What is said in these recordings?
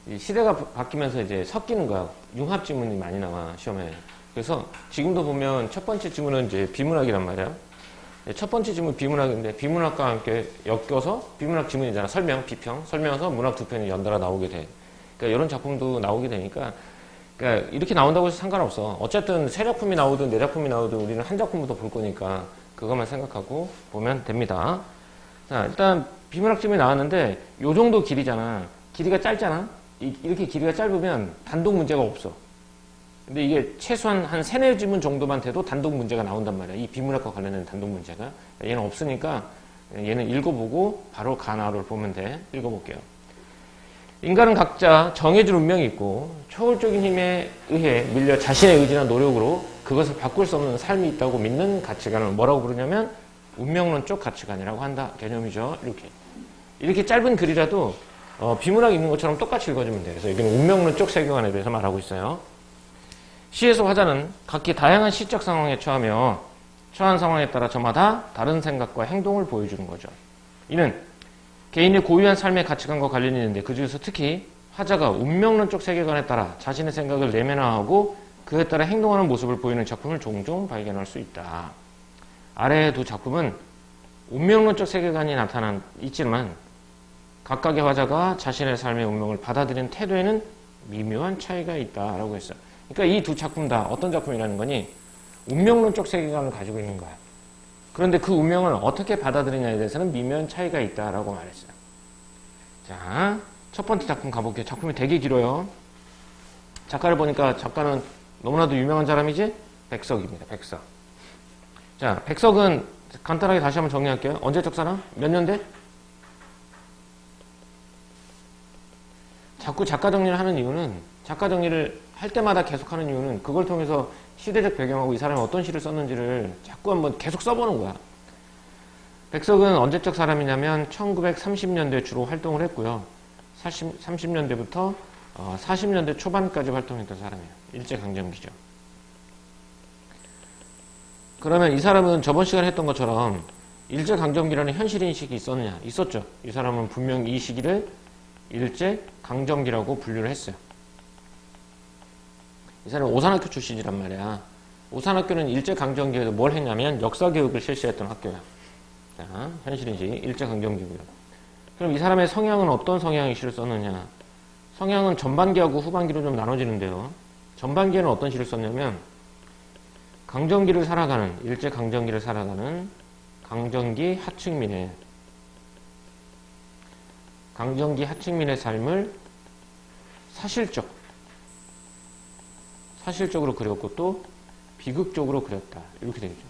이 시대가 바뀌면서 이제 섞이는 거야. 융합 지문이 많이 나와, 시험에. 그래서 지금도 보면 첫 번째 지문은 이제 비문학이란 말이야. 첫 번째 지문 비문학인데 비문학과 함께 엮여서 비문학 지문이잖아. 설명, 비평. 설명서 문학 두 편이 연달아 나오게 돼. 그러니까 이런 작품도 나오게 되니까 그러니까 이렇게 나온다고 해서 상관없어. 어쨌든 세 작품이 나오든 네 작품이 나오든 우리는 한 작품부터 볼 거니까 그것만 생각하고 보면 됩니다. 자, 일단 비문학 지문이 나왔는데 요 정도 길이잖아. 길이가 짧잖아. 이렇게 길이가 짧으면 단독 문제가 없어. 근데 이게 최소한 한 3-4지문 정도만 돼도 단독 문제가 나온단 말이야. 이 비문학과 관련된 단독 문제가. 얘는 없으니까 얘는 읽어보고 바로 가나를 보면 돼. 읽어볼게요. 인간은 각자 정해진 운명이 있고 초월적인 힘에 의해 밀려 자신의 의지나 노력으로 그것을 바꿀 수 없는 삶이 있다고 믿는 가치관을 뭐라고 부르냐면 운명론적 가치관이라고 한다. 개념이죠. 이렇게 짧은 글이라도 비문학 읽는 것처럼 똑같이 읽어주면 돼요. 그래서 여기는 운명론적 세계관에 대해서 말하고 있어요. 시에서 화자는 각기 다양한 시적 상황에 처하며 처한 상황에 따라 저마다 다른 생각과 행동을 보여주는 거죠. 이는 개인의 고유한 삶의 가치관과 관련이 있는데 그 중에서 특히 화자가 운명론적 세계관에 따라 자신의 생각을 내면화하고 그에 따라 행동하는 모습을 보이는 작품을 종종 발견할 수 있다. 아래의 두 작품은 운명론적 세계관이 있지만 각각의 화자가 자신의 삶의 운명을 받아들이는 태도에는 미묘한 차이가 있다라고 했어요. 그러니까 이 두 작품 다 어떤 작품이라는 거니 운명론적 세계관을 가지고 있는 거야. 그런데 그 운명을 어떻게 받아들이냐에 대해서는 미묘한 차이가 있다라고 말했어요. 자, 첫 번째 작품 가볼게요. 작품이 되게 길어요. 작가를 보니까 작가는 너무나도 유명한 사람이지? 백석입니다. 백석. 자, 백석은 간단하게 다시 한번 정리할게요. 언제적 사람? 몇 년대? 자꾸 작가 정리를 하는 이유는 작가 정리를 할 때마다 계속 하는 이유는 그걸 통해서 시대적 배경하고 이 사람이 어떤 시를 썼는지를 자꾸 한번 계속 써보는 거야. 백석은 언제적 사람이냐면 1930년대 주로 활동을 했고요. 30년대부터 40년대 초반까지 활동했던 사람이에요. 일제강점기죠. 그러면 이 사람은 저번 시간에 했던 것처럼 일제강점기라는 현실인식이 있었느냐? 있었죠. 이 사람은 분명히 이 시기를 일제강점기라고 분류를 했어요. 이 사람은 오산학교 출신이란 말이야. 오산학교는 일제강점기에도 뭘 했냐면 역사교육을 실시했던 학교야. 자, 현실인식, 일제강점기고요. 그럼 이 사람의 성향은 어떤 성향의 시를 썼느냐? 성향은 전반기하고 후반기로 좀 나눠지는데요. 전반기에는 어떤 시를 썼냐면 강점기를 살아가는, 일제강점기를 살아가는 강점기 하층민의 삶을 사실적으로 그렸고 또 비극적으로 그렸다. 이렇게 되겠죠.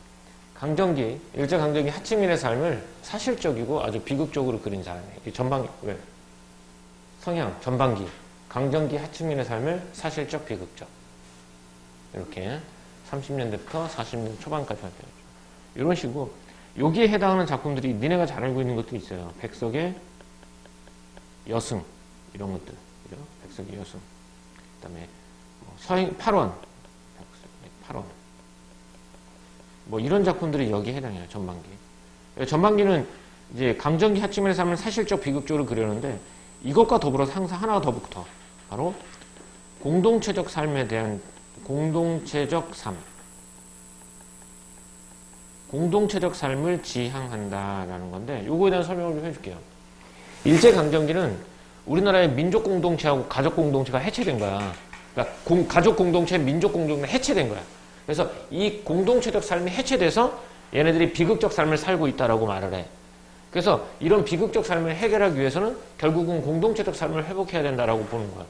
일제강점기 하층민의 삶을 사실적이고 아주 비극적으로 그린 사람이에요. 왜? 성향, 전반기. 강점기 하층민의 삶을 사실적, 비극적. 이렇게 30년대부터 40년 초반까지 활동했죠. 이런 식으로 여기에 해당하는 작품들이 니네가 잘 알고 있는 것도 있어요. 백석의 여승 이런 것들. 그죠? 백석의 여승. 그 다음에 서행 8원 뭐 이런 작품들이 여기에 해당해요. 전반기는 이제 강점기 하층민의 삶을 사실적 비극적으로 그렸는데 이것과 더불어서 항상 하나가 더 붙어. 바로 공동체적 삶에 대한 공동체적 삶을 지향한다라는 건데 요거에 대한 설명을 좀 해줄게요. 일제강점기는 우리나라의 민족 공동체하고 가족 공동체가 해체된 거야. 그러니까 가족 공동체, 민족 공동체가 해체된 거야. 그래서 이 공동체적 삶이 해체돼서 얘네들이 비극적 삶을 살고 있다라고 말을 해. 그래서 이런 비극적 삶을 해결하기 위해서는 결국은 공동체적 삶을 회복해야 된다라고 보는 거야.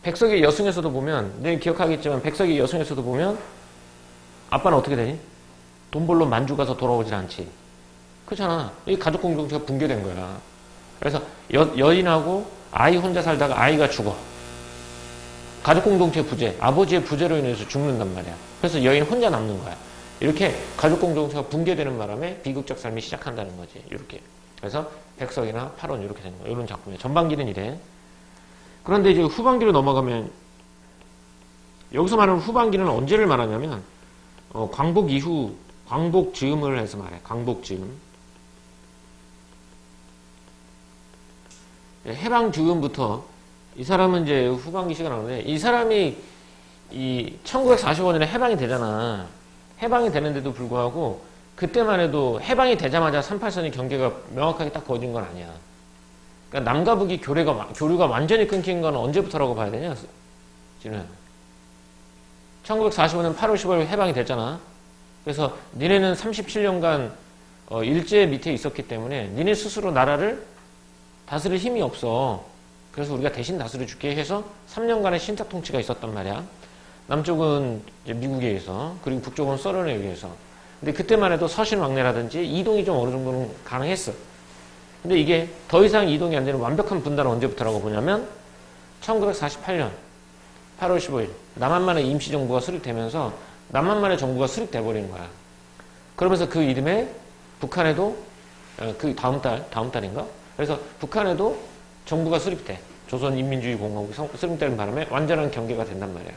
백석의 여승에서도 보면, 내 기억하겠지만 백석의 여승에서도 보면 아빠는 어떻게 되니? 돈 벌러 만주 가서 돌아오질 않지. 그렇잖아. 이 가족 공동체가 붕괴된 거야. 그래서 여인하고 아이 혼자 살다가 아이가 죽어. 가족 공동체 부재, 아버지의 부재로 인해서 죽는단 말이야. 그래서 여인 혼자 남는 거야. 이렇게 가족 공동체가 붕괴되는 바람에 비극적 삶이 시작한다는 거지. 이렇게. 그래서 백석이나 8원 이렇게 되는 거야. 이런 작품이에요. 전반기는 이래. 그런데 이제 후반기로 넘어가면 여기서 말하는 후반기는 언제를 말하냐면 광복 이후 광복 즈음을 해서 말해. 광복 즈음. 해방 즈음부터 이 사람은 이제 후반기 시가 나오는데, 이 사람이 이 1945년에 해방이 되잖아. 해방이 되는데도 불구하고 그때만 해도 해방이 되자마자 38선이 경계가 명확하게 딱 그어진 건 아니야. 그러니까 남과 북이 교류가 완전히 끊긴 건 언제부터라고 봐야 되냐? 지는 1945년 8월 15일 해방이 됐잖아. 그래서 니네는 37년간 일제 밑에 있었기 때문에 니네 스스로 나라를 다스릴 힘이 없어. 그래서 우리가 대신 다스려 줄게 해서 3년간의 신탁 통치가 있었단 말이야. 남쪽은 이제 미국에 의해서, 그리고 북쪽은 소련에 의해서. 근데 그때만 해도 서신왕래라든지 이동이 좀 어느 정도는 가능했어. 근데 이게 더 이상 이동이 안 되는 완벽한 분단은 언제부터라고 보냐면 1948년 8월 15일 남한만의 임시정부가 수립되면서 남한만의 정부가 수립돼 버린 거야. 그러면서 그 이듬해 북한에도 그 다음 달인가? 그래서 북한에도 정부가 수립돼. 조선인민주의공화국이 수립되는 바람에 완전한 경계가 된단 말이야.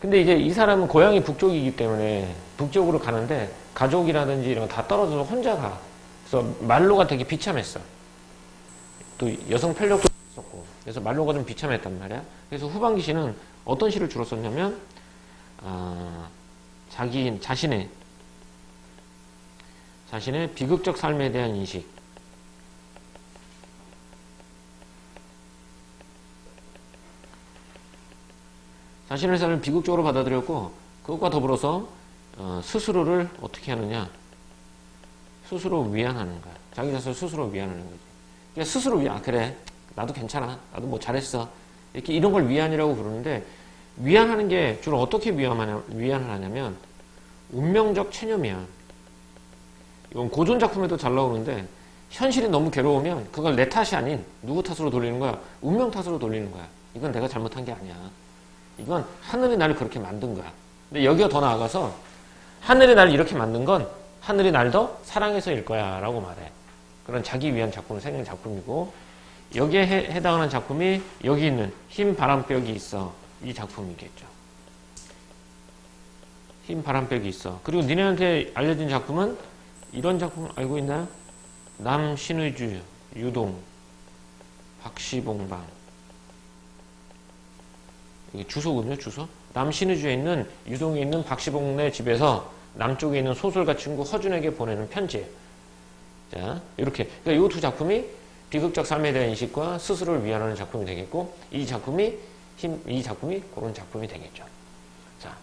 근데 이제 이 사람은 고향이 북쪽이기 때문에 북쪽으로 가는데 가족이라든지 이런 거 다 떨어져서 혼자 가. 그래서 말로가 되게 비참했어. 또 여성 편력도 있었고. 그래서 말로가 좀 비참했단 말이야. 그래서 후반기 시는 어떤 시를 주로 썼냐면 자신의 비극적 삶에 대한 인식, 자신의 삶을 비극적으로 받아들였고, 그것과 더불어서 스스로를 어떻게 하느냐, 스스로 위안하는 거야. 자기 자신을 스스로 위안하는 거지. 그러니까 스스로 그래, 나도 괜찮아, 나도 뭐 잘했어, 이렇게 이런 걸 위안이라고 부르는데, 위안하는 게 주로 어떻게 위안을 하냐면 운명적 체념이야. 이건 고전 작품에도 잘 나오는데, 현실이 너무 괴로우면 그걸 내 탓이 아닌 누구 탓으로 돌리는 거야? 운명 탓으로 돌리는 거야. 이건 내가 잘못한 게 아니야. 이건 하늘이 나를 그렇게 만든 거야. 근데 여기가 더 나아가서 하늘이 나를 이렇게 만든 건 하늘이 날 더 사랑해서일 거야 라고 말해. 그런 자기 위한 작품을 생긴 작품이고, 여기에 해당하는 작품이 여기 있는 흰 바람벽이 있어. 이 작품이겠죠. 흰 바람벽이 있어. 그리고 니네한테 알려진 작품은 이런 작품 알고 있나요? 남신의주, 유동, 박시봉방. 이게 주소군요, 주소. 남신의주에 있는 유동에 있는 박시봉네 집에서 남쪽에 있는 소설가 친구 허준에게 보내는 편지예요. 자, 이렇게. 그러니까 이 두 작품이 비극적 삶에 대한 인식과 스스로를 위안하는 작품이 되겠고, 이 작품이 그런 작품이 되겠죠. 자,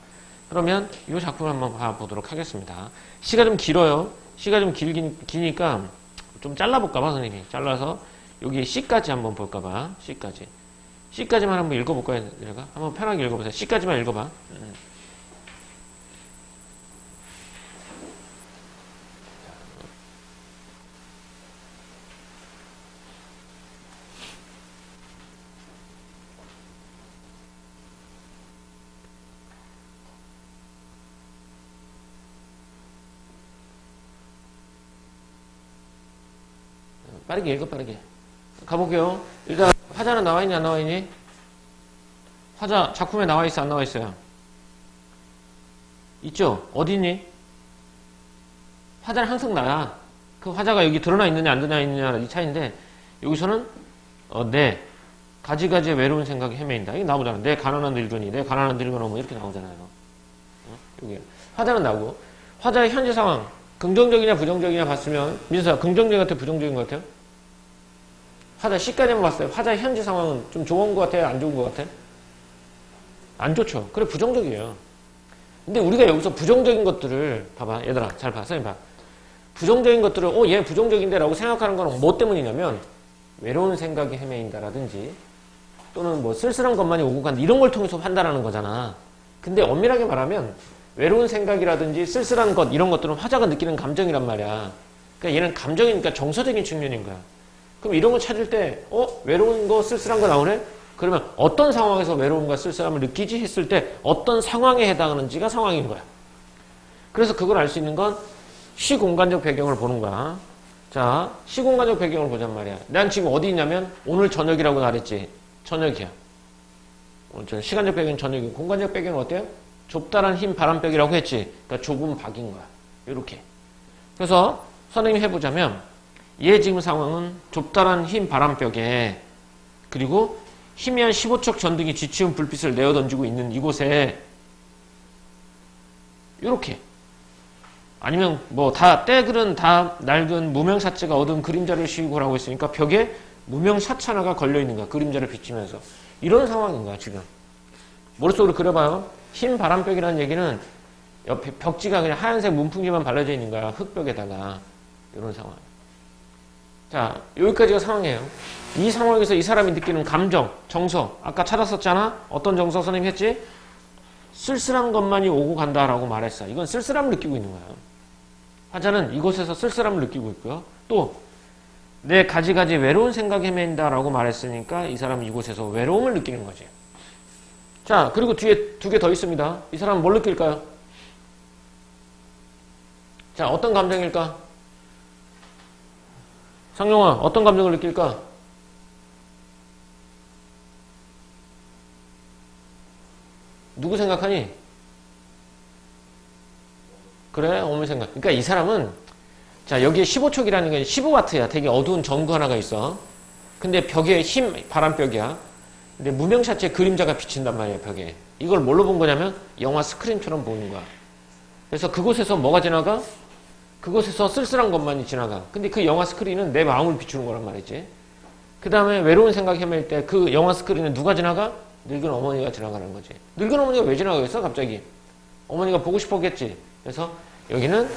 그러면 이 작품을 한번 봐보도록 하겠습니다. 시가 좀 길어요. 시가 좀 기니까 좀 잘라볼까봐, 선생님이. 잘라서 여기 C까지 한번 볼까봐. C까지만 한번 읽어볼까요? 내가 한번 편하게 읽어보세요. C까지만 읽어봐. 빠르게 읽어, 빠르게. 가볼게요. 일단 화자는 나와 있니, 안 나와 있니? 화자 작품에 나와 있어, 안 나와 있어요? 있죠? 어디 있니? 화자는 항상 나야. 그 화자가 여기 드러나 있느냐, 안 드러나 있느냐, 이 차이인데, 여기서는 내 가지가지의 외로운 생각에 헤매인다. 이게 나오잖아. 내 가난한 늙은이, 내 가난한 늙은이, 뭐 이렇게 나오잖아요. 여기 화자는 나오고, 화자의 현재 상황 긍정적이냐 부정적이냐 봤으면, 민서야, 긍정적인 것 같아요, 부정적인 것 같아요? 화자 C까지만 봤어요. 화자의 현재 상황은 좀 좋은 것 같아요, 안 좋은 것 같아요? 안 좋죠. 그래, 부정적이에요. 근데 우리가 여기서 부정적인 것들을 봐봐, 얘들아, 잘 봐, 선생님 봐. 부정적인 것들을 얘 부정적인데 라고 생각하는 건 뭐 때문이냐면, 외로운 생각에 헤매인다라든지, 또는 뭐 쓸쓸한 것만이 오고 간다, 이런 걸 통해서 판단하는 거잖아. 근데 엄밀하게 말하면 외로운 생각이라든지 쓸쓸한 것, 이런 것들은 화자가 느끼는 감정이란 말이야. 그러니까 얘는 감정이니까 정서적인 측면인 거야. 그럼 이런 거 찾을 때 외로운 거, 쓸쓸한 거 나오네? 그러면 어떤 상황에서 외로움과 쓸쓸함을 느끼지 했을 때 어떤 상황에 해당하는지가 상황인 거야. 그래서 그걸 알 수 있는 건 시공간적 배경을 보는 거야. 자, 시공간적 배경을 보잔 말이야. 난 지금 어디 있냐면 오늘 저녁이라고 말했지. 저녁이야. 오늘 시간적 배경은 저녁이고, 공간적 배경은 어때요? 좁다란 흰 바람벽이라고 했지. 그러니까 좁은 박인 거야. 이렇게. 그래서 선생님이 해보자면, 얘 지금 상황은 좁다란 흰 바람벽에 그리고 희미한 15척 전등이 지치운 불빛을 내어 던지고 있는 이곳에 요렇게 아니면 뭐 다 때글은 다 낡은 무명사체가 얻은 그림자를 씌우고라고 했으니까 벽에 무명사체 하나가 걸려있는 거야. 그림자를 비치면서. 이런 상황인 거야 지금. 머릿속으로 그려봐요. 흰 바람벽이라는 얘기는 옆에 벽지가 그냥 하얀색 문풍지만 발라져 있는 거야. 흙벽에다가. 이런 상황. 자, 여기까지가 상황이에요. 이 상황에서 이 사람이 느끼는 감정, 정서. 아까 찾았었잖아? 어떤 정서 선생님 했지? 쓸쓸한 것만이 오고 간다라고 말했어. 이건 쓸쓸함을 느끼고 있는 거야. 화자는 이곳에서 쓸쓸함을 느끼고 있고요. 또 내 가지가지 외로운 생각에 헤맨다라고 말했으니까 이 사람은 이곳에서 외로움을 느끼는 거지. 자, 그리고 뒤에 두 개 더 있습니다. 이 사람은 뭘 느낄까요? 자, 어떤 감정일까? 상용아, 어떤 감정을 느낄까? 누구 생각하니? 그래, 어머니 생각. 그러니까 이 사람은 자, 여기에 15촉이라는 게 15와트야. 되게 어두운 전구 하나가 있어. 근데 벽에 흰 바람벽이야. 근데 무명사체 그림자가 비친단 말이야, 벽에. 이걸 뭘로 본 거냐면 영화 스크린처럼 보는 거야. 그래서 그곳에서 뭐가 지나가? 그곳에서 쓸쓸한 것만이 지나가. 근데 그 영화 스크린은 내 마음을 비추는 거란 말이지. 그 다음에 외로운 생각 헤맬 때 그 영화 스크린은 누가 지나가? 늙은 어머니가 지나가는 거지. 늙은 어머니가 왜 지나가겠어, 갑자기? 어머니가 보고 싶었겠지. 그래서 여기는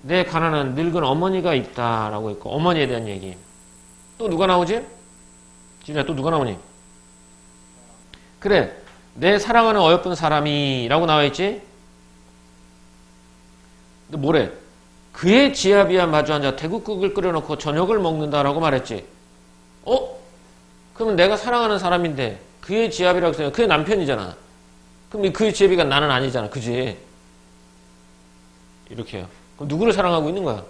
내 가난한 늙은 어머니가 있다라고 했고, 어머니에 대한 얘기. 또 누가 나오지? 진짜 또 누가 나오니? 그래, 내 사랑하는 어여쁜 사람이라고 나와있지? 근데 뭐래? 그의 지아비와 마주 앉아 대국국을 끓여놓고 저녁을 먹는다라고 말했지. 그러면 내가 사랑하는 사람인데 그의 지아비라고 했으면 그의 남편이잖아. 그럼 그의 지아비가 나는 아니잖아. 그지? 이렇게요. 그럼 누구를 사랑하고 있는 거야?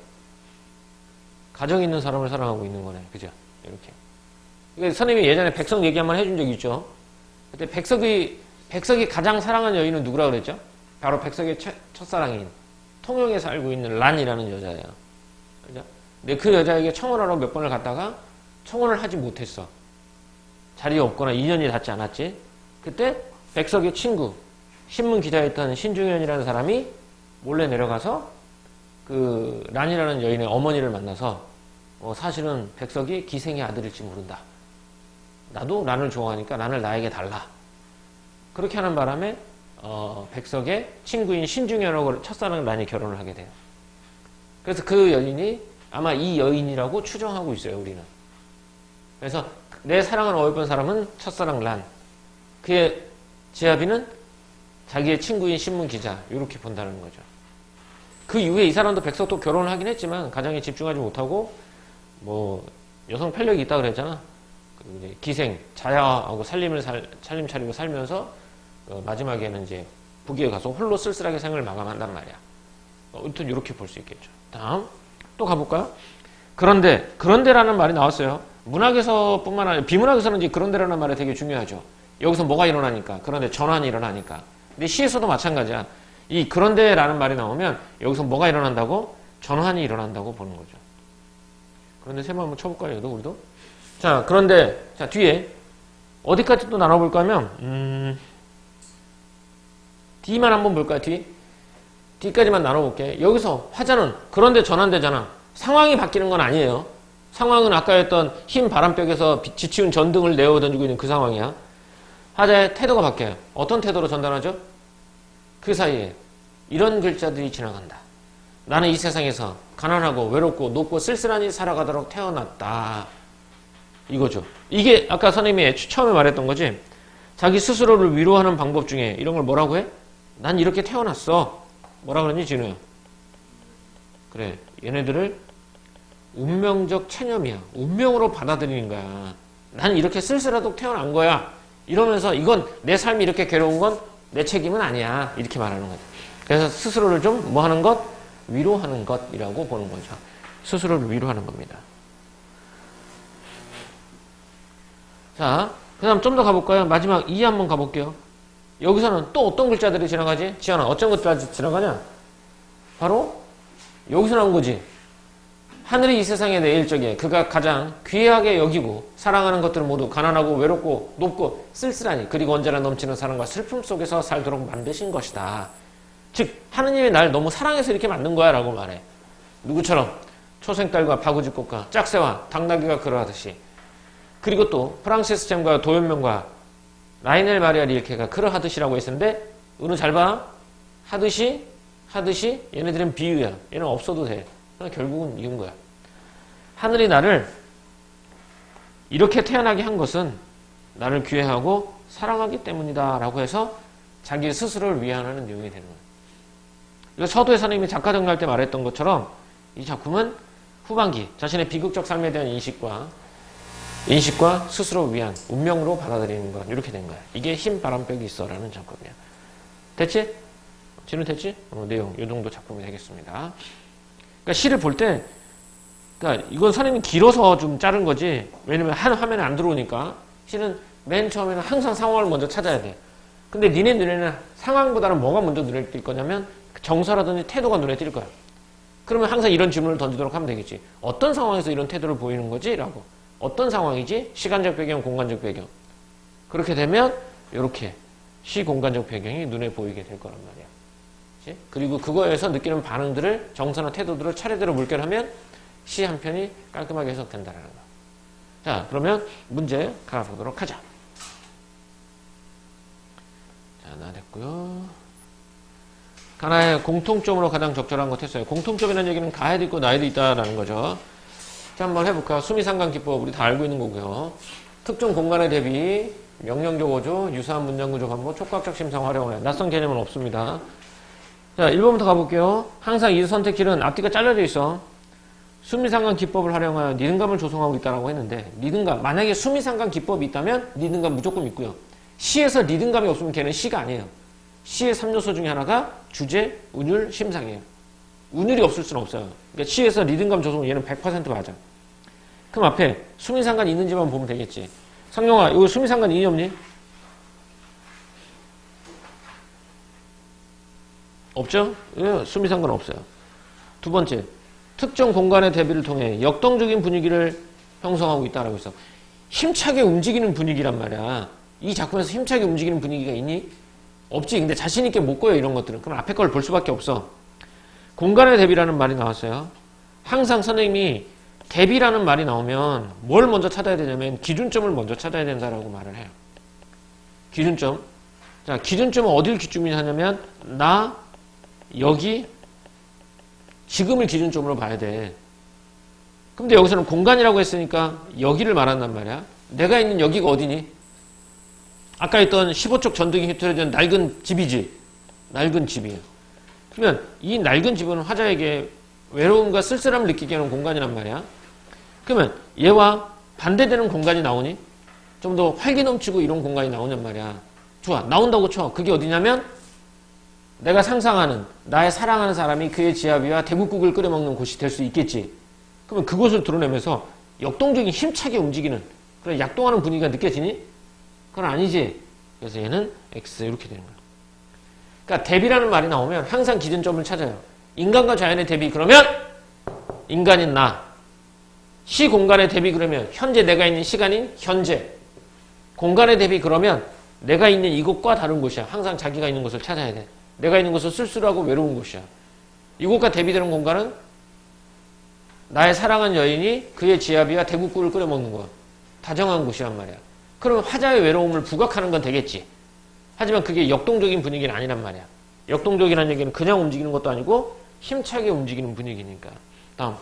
가정 있는 사람을 사랑하고 있는 거네. 그죠? 이렇게. 그러니까 선생님이 예전에 백석 얘기 한번 해준 적이 있죠. 그때 백석이 가장 사랑하는 여인은 누구라고 그랬죠? 바로 백석의 첫사랑인 통영에 살고 있는 란이라는 여자예요. 그죠? 근데 그 여자에게 청혼하러 몇 번을 갔다가 청혼을 하지 못했어. 자리가 없거나 인연이 닿지 않았지. 그때 백석의 친구, 신문 기자였던 신중현이라는 사람이 몰래 내려가서 그 란이라는 여인의 어머니를 만나서 사실은 백석이 기생의 아들일지 모른다. 나도 란을 좋아하니까 란을 나에게 달라. 그렇게 하는 바람에 백석의 친구인 신중현하고 첫사랑 란이 결혼을 하게 돼요. 그래서 그 여인이 아마 이 여인이라고 추정하고 있어요, 우리는. 그래서 내 사랑하는 어여쁜 사람은 첫사랑 란, 그의 지아비는 자기의 친구인 신문 기자, 이렇게 본다는 거죠. 그 이후에 이 사람도 백석도 결혼을 하긴 했지만 가정에 집중하지 못하고 뭐 여성 편력이 있다 그랬잖아. 이제 기생, 자야하고 살림 차리고 살면서 마지막에는 이제 북위에 가서 홀로 쓸쓸하게 생을 마감한단 말이야. 아무튼 이렇게 볼 수 있겠죠. 다음 또 가볼까요? 그런데라는 말이 나왔어요. 문학에서뿐만 아니라 비문학에서는 이제 그런데라는 말이 되게 중요하죠. 여기서 뭐가 일어나니까, 그런데 전환이 일어나니까. 근데 시에서도 마찬가지야. 이 그런데라는 말이 나오면 여기서 뭐가 일어난다고? 전환이 일어난다고 보는 거죠. 그런데 세모 한번 쳐볼까요? 우리도? 자, 그런데 자 뒤에 어디까지 또 나눠볼까 하면 D만 한번 볼까요? D까지만 나눠볼게. 여기서 화자는 그런데 전환되잖아. 상황이 바뀌는 건 아니에요. 상황은 아까 했던 흰 바람벽에서 지치운 전등을 내어 던지고 있는 그 상황이야. 화자의 태도가 바뀌어요. 어떤 태도로 전달하죠? 그 사이에 이런 글자들이 지나간다. 나는 이 세상에서 가난하고 외롭고 높고 쓸쓸하니 살아가도록 태어났다. 이거죠. 이게 아까 선생님이 처음에 말했던 거지. 자기 스스로를 위로하는 방법 중에 이런 걸 뭐라고 해? 난 이렇게 태어났어. 뭐라 그러니 진우야? 그래, 얘네들을 운명적 체념이야. 운명으로 받아들이는 거야. 난 이렇게 쓸쓸하도록 태어난 거야. 이러면서 이건 내 삶이 이렇게 괴로운 건 내 책임은 아니야. 이렇게 말하는 거죠. 그래서 스스로를 좀 뭐 하는 것? 위로하는 것이라고 보는 거죠. 스스로를 위로하는 겁니다. 자, 그 다음 좀 더 가볼까요? 마지막 2 한번 가볼게요. 여기서는 또 어떤 글자들이 지나가지? 지현아, 어떤 글자들이 지나가냐? 바로 여기서 나온 거지. 하늘이 이 세상에 내 일적에 그가 가장 귀하게 여기고 사랑하는 것들은 모두 가난하고 외롭고 높고 쓸쓸하니 그리고 언제나 넘치는 사랑과 슬픔 속에서 살도록 만드신 것이다. 즉 하느님이 날 너무 사랑해서 이렇게 만든 거야 라고 말해. 누구처럼? 초생딸과 바구지꽃과 짝새와 당나귀가 그러하듯이. 그리고 또 프랑시스 잼과 도연명과 라이넬 마리아 릴케가 그러하듯이라고 했었는데 은우 잘 봐. 하듯이 얘네들은 비유야. 얘는 없어도 돼. 그러나 결국은 이건 거야. 하늘이 나를 이렇게 태어나게 한 것은 나를 귀해하고 사랑하기 때문이다 라고 해서 자기 스스로를 위안하는 내용이 되는 거예요. 그래서 서도의 선생님이 작가 정리할 때 말했던 것처럼 이 작품은 후반기 자신의 비극적 삶에 대한 인식과 스스로 위안, 운명으로 받아들이는 것 이렇게 된 거야. 이게 흰 바람벽이 있어 라는 작품이야. 됐지? 진행됐지? 내용 이 정도 작품이 되겠습니다. 그러니까 시를 볼 때 그러니까 이건 선생님이 길어서 좀 자른 거지. 왜냐면 한 화면에 안 들어오니까 시는 맨 처음에는 항상 상황을 먼저 찾아야 돼. 근데 니네 눈에는 상황보다는 뭐가 먼저 눈에 띌 거냐면 정서라든지 태도가 눈에 띌 거야. 그러면 항상 이런 질문을 던지도록 하면 되겠지. 어떤 상황에서 이런 태도를 보이는 거지? 라고. 어떤 상황이지? 시간적 배경, 공간적 배경. 그렇게 되면 이렇게 시공간적 배경이 눈에 보이게 될 거란 말이야. 그치? 그리고 그거에서 느끼는 반응들을 정서나 태도들을 차례대로 물결하면 시 한 편이 깔끔하게 해석된다라는 거. 자, 그러면 문제 가보도록 하자. 자, 나 됐고요. 하나의 공통점으로 가장 적절한 것 했어요. 공통점이라는 얘기는 가해도 있고 나해도 있다라는 거죠. 자, 한번 해볼까? 수미상관 기법 우리 다 알고 있는 거고요. 특정 공간의 대비, 명령적 어조, 유사한 문장구조 반복, 촉각적 심상 활용을 해. 낯선 개념은 없습니다. 자, 1번부터 가볼게요. 항상 이 선택지는 앞뒤가 잘려져 있어. 수미상관 기법을 활용하여 리듬감을 조성하고 있다고 했는데 리듬감, 만약에 수미상관 기법이 있다면 리듬감 무조건 있고요. 시에서 리듬감이 없으면 걔는 시가 아니에요. 시의 3요소 중에 하나가 주제, 운율, 심상이에요. 운율이 없을 수는 없어요. 그러니까 시에서 리듬감 조성은 얘는 100% 맞아. 그럼 앞에 수미상관 있는지만 보면 되겠지. 상용아, 이거 수미상관 있니 없니? 없죠? 수미상관 없어요. 두 번째, 특정 공간의 대비를 통해 역동적인 분위기를 형성하고 있다라고 했어. 힘차게 움직이는 분위기란 말이야. 이 작품에서 힘차게 움직이는 분위기가 있니? 없지. 근데 자신있게 못 보여, 이런 것들은. 그럼 앞에 걸 볼 수밖에 없어. 공간의 대비라는 말이 나왔어요. 항상 선생님이 대비라는 말이 나오면 뭘 먼저 찾아야 되냐면 기준점을 먼저 찾아야 된다라고 말을 해요. 기준점. 자, 기준점은 어딜 기준이 하냐면 나, 여기, 지금을 기준점으로 봐야 돼. 근데 여기서는 공간이라고 했으니까 여기를 말한단 말이야. 내가 있는 여기가 어디니? 아까 있던 15쪽 전등이 휘트려진 낡은 집이지. 낡은 집이에요. 그러면 이 낡은 집은 화자에게 외로움과 쓸쓸함을 느끼게 하는 공간이란 말이야. 그러면 얘와 반대되는 공간이 나오니? 좀 더 활기 넘치고 이런 공간이 나오냔 말이야. 좋아. 나온다고 쳐. 그게 어디냐면 내가 상상하는 나의 사랑하는 사람이 그의 지아비와 대국국을 끓여먹는 곳이 될 수 있겠지. 그러면 그곳을 드러내면서 역동적인 힘차게 움직이는 그런 약동하는 분위기가 느껴지니? 그건 아니지. 그래서 얘는 X 이렇게 되는 거야. 그러니까 대비라는 말이 나오면 항상 기준점을 찾아요. 인간과 자연의 대비 그러면 인간인 나. 시 공간의 대비 그러면 현재 내가 있는 시간인 현재. 공간의 대비 그러면 내가 있는 이곳과 다른 곳이야. 항상 자기가 있는 곳을 찾아야 돼. 내가 있는 곳은 쓸쓸하고 외로운 곳이야. 이곳과 대비되는 공간은 나의 사랑한 여인이 그의 지아비와 대국국을 끓여먹는 거야. 다정한 곳이란 말이야. 그럼 화자의 외로움을 부각하는 건 되겠지. 하지만 그게 역동적인 분위기는 아니란 말이야. 역동적이라는 얘기는 그냥 움직이는 것도 아니고 힘차게 움직이는 분위기니까. 다음.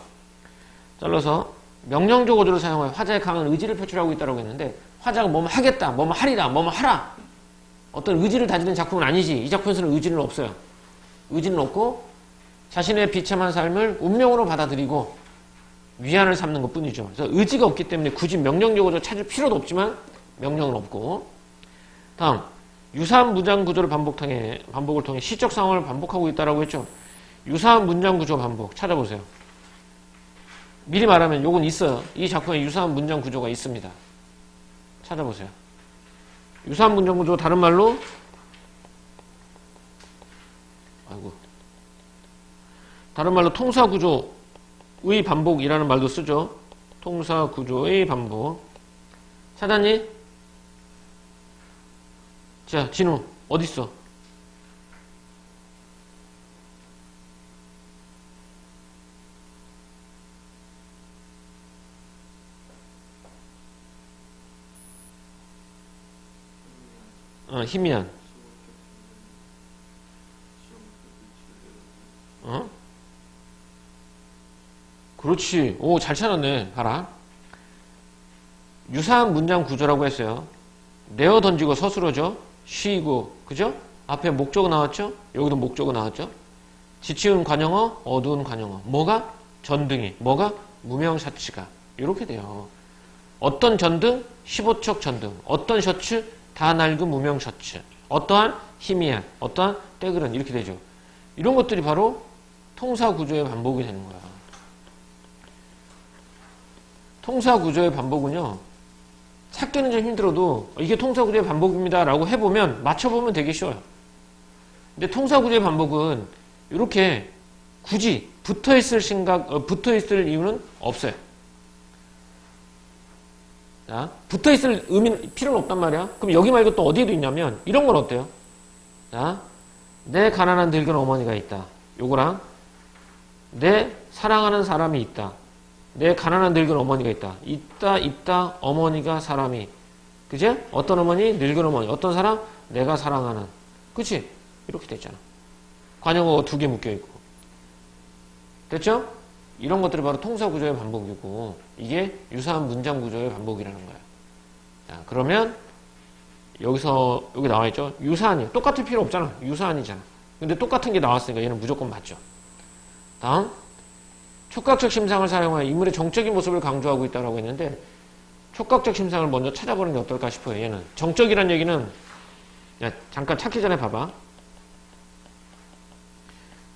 잘라서 명령적 어조를 사용하여 화자의 강한 의지를 표출하고 있다고 했는데 화자가 뭐뭐 하겠다, 뭐뭐 하리라, 뭐뭐 하라. 어떤 의지를 다지는 작품은 아니지. 이 작품에서는 의지는 없어요. 의지는 없고 자신의 비참한 삶을 운명으로 받아들이고 위안을 삼는 것 뿐이죠. 그래서 의지가 없기 때문에 굳이 명령적으로 찾을 필요도 없지만 명령은 없고. 다음. 유사한 문장 구조를 반복을 통해 시적 상황을 반복하고 있다고 했죠. 유사한 문장 구조 반복 찾아보세요. 미리 말하면 요건 있어요. 이 작품에 유사한 문장 구조가 있습니다. 찾아보세요. 유사한 문장 구조 다른 말로 다른 말로 통사 구조 반복이라는 말도 쓰죠. 통사 구조의 반복. 찾았니? 자, 진우 어딨어? 희미한. 어? 그렇지. 오, 잘 찾았네. 봐라. 유사한 문장 구조라고 했어요. 내어 던지고 서술어죠. 쉬고, 그죠? 앞에 목적어 나왔죠? 여기도 목적어 나왔죠? 지치운 관용어, 어두운 관용어. 뭐가? 전등이. 뭐가? 무명사치가. 이렇게 돼요. 어떤 전등? 15척 전등. 어떤 셔츠? 다 낡은 무명 셔츠. 어떠한? 희미한. 어떠한? 때그른. 이렇게 되죠. 이런 것들이 바로 통사 구조의 반복이 되는 거야. 통사 구조의 반복은요, 찾기는 좀 힘들어도 이게 통사 구조의 반복입니다 라고 해보면 맞춰보면 되게 쉬워요. 근데 통사 구조의 반복은 이렇게 굳이 붙어있을 이유는 없어요. 자, 붙어있을 의미는 필요는 없단 말이야. 그럼 여기 말고 또 어디에도 있냐면 이런 건 어때요? 자, 내 가난한 늙은 어머니가 있다. 요거랑 내 사랑하는 사람이 있다. 내 가난한 늙은 어머니가 있다. 있다. 어머니가 사람이. 그지? 어떤 어머니? 늙은 어머니. 어떤 사람? 내가 사랑하는. 그치? 이렇게 됐잖아. 관용어가 2개 묶여있고. 됐죠? 이런 것들이 바로 통사 구조의 반복이고, 이게 유사한 문장 구조의 반복이라는 거야. 자, 그러면, 여기 나와있죠? 유사한이. 똑같을 필요 없잖아. 유사한이잖아. 근데 똑같은 게 나왔으니까 얘는 무조건 맞죠. 다음. 촉각적 심상을 사용하여 인물의 정적인 모습을 강조하고 있다고 했는데, 촉각적 심상을 먼저 찾아보는 게 어떨까 싶어요. 얘는. 정적이란 얘기는, 야, 잠깐 찾기 전에 봐봐.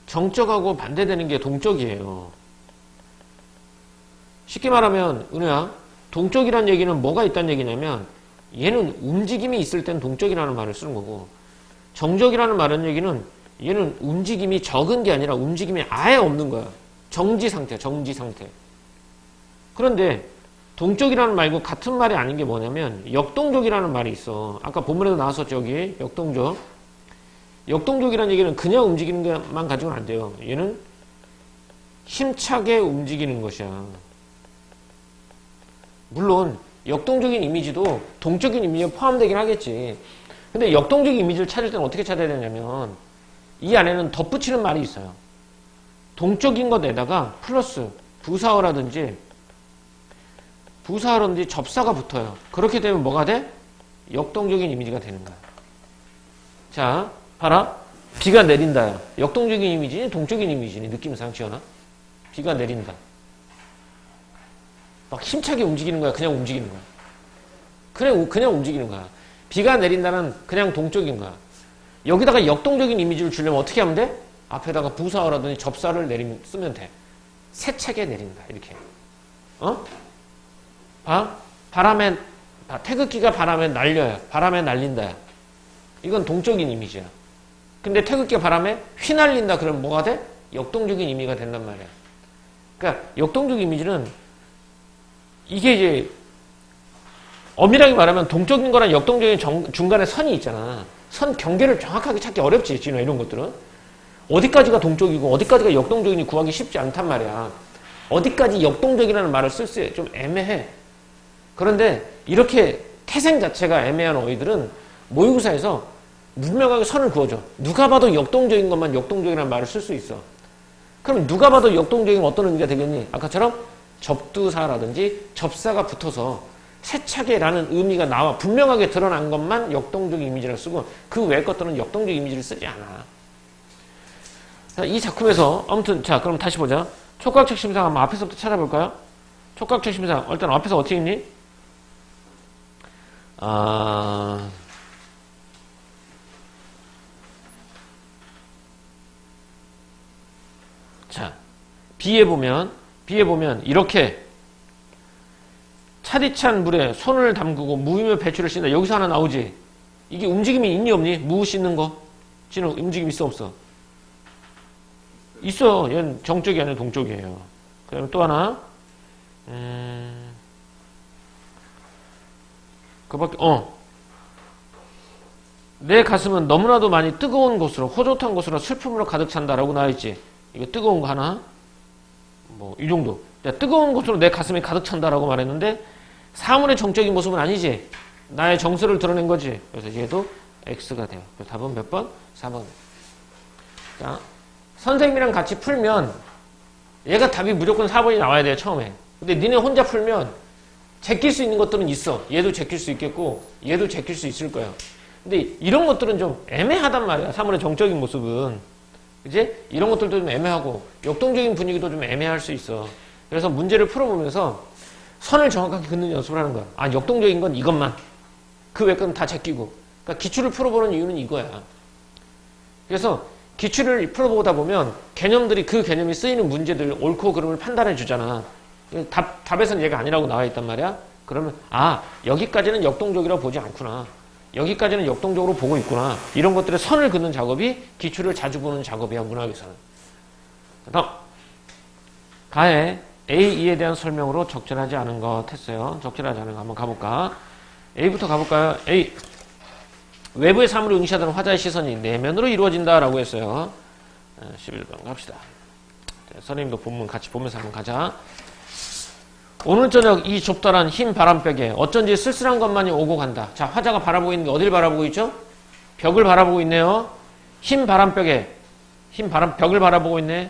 정적하고 반대되는 게 동적이에요. 쉽게 말하면, 은우야, 동적이란 얘기는 뭐가 있다는 얘기냐면, 얘는 움직임이 있을 땐 동적이라는 말을 쓰는 거고, 정적이라는 말은 얘기는, 얘는 움직임이 적은 게 아니라 움직임이 아예 없는 거야. 정지 상태. 그런데, 동적이라는 말고 같은 말이 아닌 게 뭐냐면, 역동적이라는 말이 있어. 아까 본문에도 나왔었죠, 여기. 역동적. 역동적이라는 얘기는 그냥 움직이는 것만 가지고는 안 돼요. 얘는 힘차게 움직이는 것이야. 물론 역동적인 이미지도 동적인 이미지에 포함되긴 하겠지. 근데 역동적인 이미지를 찾을 때는 어떻게 찾아야 되냐면 이 안에는 덧붙이는 말이 있어요. 동적인 것에다가 플러스 부사어라든지 접사가 붙어요. 그렇게 되면 뭐가 돼? 역동적인 이미지가 되는 거야. 자, 봐라. 비가 내린다야. 역동적인 이미지니 동적인 이미지니 느낌상 지어나? 비가 내린다. 막 힘차게 움직이는 거야? 그냥 움직이는 거야? 그냥 움직이는 거야. 비가 내린다는 그냥 동적인 거야. 여기다가 역동적인 이미지를 주려면 어떻게 하면 돼? 앞에다가 부사어라든지 접사를 쓰면 돼. 세차게 내린다. 이렇게. 어? 봐? 태극기가 바람에 날려요. 바람에 날린다. 이건 동적인 이미지야. 근데 태극기가 바람에 휘날린다. 그러면 뭐가 돼? 역동적인 이미지가 된단 말이야. 그러니까 역동적 이미지는 이게 이제 엄밀하게 말하면 동적인 거랑 역동적인 중간에 선이 있잖아. 선 경계를 정확하게 찾기 어렵지, 진호 이런 것들은. 어디까지가 동적이고 어디까지가 역동적인지 구하기 쉽지 않단 말이야. 어디까지 역동적이라는 말을 쓸 때 좀 애매해. 그런데 이렇게 태생 자체가 애매한 어휘들은 모의고사에서 분명하게 선을 그어줘. 누가 봐도 역동적인 것만 역동적이라는 말을 쓸 수 있어. 그럼 누가 봐도 역동적인 어떤 의미가 되겠니? 아까처럼 접두사라든지 접사가 붙어서 세차게라는 의미가 나와 분명하게 드러난 것만 역동적 이미지를 쓰고 그 외의 것들은 역동적 이미지를 쓰지 않아. 자, 이 작품에서 아무튼 자 그럼 다시 보자. 촉각적 심상 한번 앞에서부터 찾아볼까요? 촉각적 심상 일단 앞에서 어떻게 있니? 자 B에 보면 이렇게 차디찬 물에 손을 담그고 무음의 배추를 씻는다. 여기서 하나 나오지. 이게 움직임이 있니 없니? 무 씻는 거. 움직임 있어 없어? 있어. 얘는 정적이 아니라 동적이에요. 그 다음에 또 하나. 그밖에, 내 가슴은 너무나도 많이 뜨거운 곳으로, 호젓한 곳으로 슬픔으로 가득 찬다라고 나와있지. 이거 뜨거운 거 하나? 뭐, 이 정도. 뜨거운 곳으로 내 가슴이 가득 찬다라고 말했는데, 사물의 정적인 모습은 아니지. 나의 정서를 드러낸 거지. 그래서 얘도 X가 돼요. 그래서 답은 몇 번? 4번. 자, 선생님이랑 같이 풀면, 얘가 답이 무조건 4번이 나와야 돼요, 처음에. 근데 니네 혼자 풀면, 제낄 수 있는 것들은 있어. 얘도 제낄 수 있겠고, 얘도 제낄 수 있을 거야. 근데 이런 것들은 좀 애매하단 말이야. 사물의 정적인 모습은. 그지? 이런 것들도 좀 애매하고, 역동적인 분위기도 좀 애매할 수 있어. 그래서 문제를 풀어보면서 선을 정확하게 긋는 연습을 하는 거야. 아, 역동적인 건 이것만. 그 외 건 다 제끼고. 그러니까 기출을 풀어보는 이유는 이거야. 그래서 기출을 풀어보다 보면 개념들이 그 개념이 쓰이는 문제들 옳고 그름을 판단해 주잖아. 답에서는 얘가 아니라고 나와 있단 말이야. 그러면 아, 여기까지는 역동적이라고 보지 않구나. 여기까지는 역동적으로 보고 있구나. 이런 것들의 선을 긋는 작업이 기출을 자주 보는 작업이야, 문학에서는. 다음. 가에 A, E에 대한 설명으로 적절하지 않은 것 했어요. 적절하지 않은 거 한번 가볼까? A부터 가볼까요? A. 외부의 사물을 응시하던 화자의 시선이 내면으로 이루어진다라고 했어요. 11번 갑시다. 선생님도 본문 같이 보면서 한번 가자. 오늘 저녁 이 좁다란 흰 바람벽에 어쩐지 쓸쓸한 것만이 오고 간다. 자, 화자가 바라보고 있는 게 어딜 바라보고 있죠? 벽을 바라보고 있네요. 흰 바람벽에 벽을 바라보고 있네.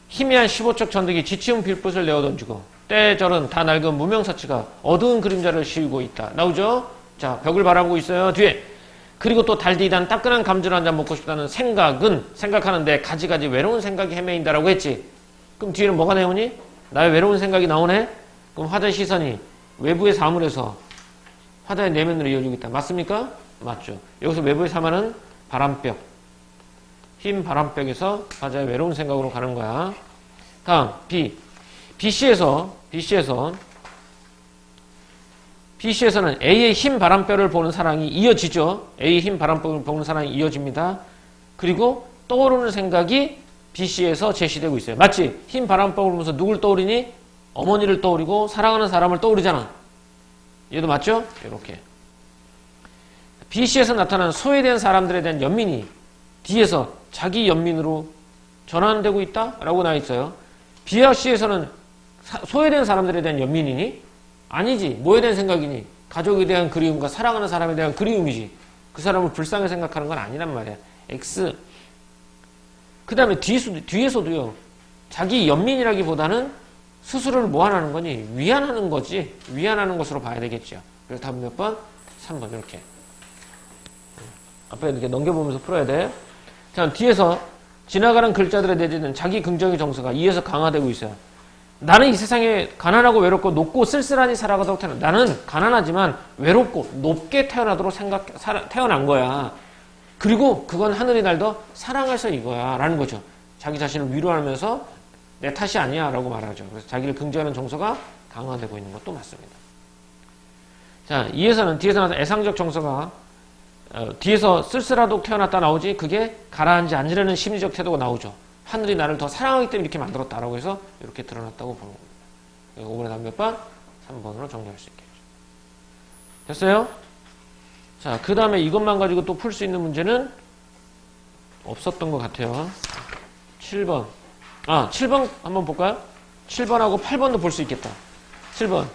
희미한 15척 전등이 지치운 빌빛을 내어던지고 때절은 다 낡은 무명사치가 어두운 그림자를 씌우고 있다. 나오죠? 자, 벽을 바라보고 있어요. 뒤에 그리고 또 달디단 따끈한 감자를 한 잔 먹고 싶다는 생각하는데 가지가지 외로운 생각이 헤매인다라고 했지. 그럼 뒤에는 뭐가 나오니? 나의 외로운 생각이 나오네? 그럼 화자의 시선이 외부의 사물에서 화자의 내면으로 이어지고 있다. 맞습니까? 맞죠. 여기서 외부의 사물은 바람벽. 흰 바람벽에서 화자의 외로운 생각으로 가는 거야. 다음, B. B씨에서는 A의 흰 바람벽을 보는 사랑이 이어지죠. A의 흰 바람벽을 보는 사랑이 이어집니다. 그리고 떠오르는 생각이 B씨에서 제시되고 있어요. 맞지? 흰 바람벽을 보면서 누굴 떠오르니? 어머니를 떠오르고 사랑하는 사람을 떠오르잖아. 얘도 맞죠? 이렇게. B씨에서 나타난 소외된 사람들에 대한 연민이 D에서 자기 연민으로 전환되고 있다라고 나와 있어요. B와 C에서는 소외된 사람들에 대한 연민이니? 아니지. 뭐에 대한 생각이니? 가족에 대한 그리움과 사랑하는 사람에 대한 그리움이지. 그 사람을 불쌍히 생각하는 건 아니란 말이야. X. 그 다음에 뒤에서도요. 자기 연민이라기보다는 스스로를 뭐 하는 거니? 위안하는 거지. 위안하는 것으로 봐야 되겠죠. 그래서 답은 몇 번? 3번 이렇게. 앞에 이렇게 넘겨보면서 풀어야 돼. 자, 뒤에서 지나가는 글자들에 내지는 자기 긍정의 정서가 2에서 강화되고 있어요. 나는 이 세상에 가난하고 외롭고 높고 쓸쓸하니 살아가도록 태어난. 나는 가난하지만 외롭고 높게 태어나도록 태어난 거야. 그리고 그건 하늘이 날 더 사랑해서 이거야. 라는 거죠. 자기 자신을 위로하면서 내 탓이 아니야. 라고 말하죠. 그래서 자기를 긍정하는 정서가 강화되고 있는 것도 맞습니다. 자, 뒤에서 나서 애상적 정서가 뒤에서 쓸쓸하도록 태어났다 나오지. 그게 가라앉지 않으려는 심리적 태도가 나오죠. 하늘이 나를 더 사랑하기 때문에 이렇게 만들었다라고 해서 이렇게 드러났다고 보는 겁니다. 5번에 답 몇 번? 3번으로 정리할 수 있겠죠. 됐어요? 자, 그 다음에 이것만 가지고 또 풀 수 있는 문제는 없었던 것 같아요. 7번. 7번 한번 볼까요? 7번하고 8번도 볼 수 있겠다. 7번.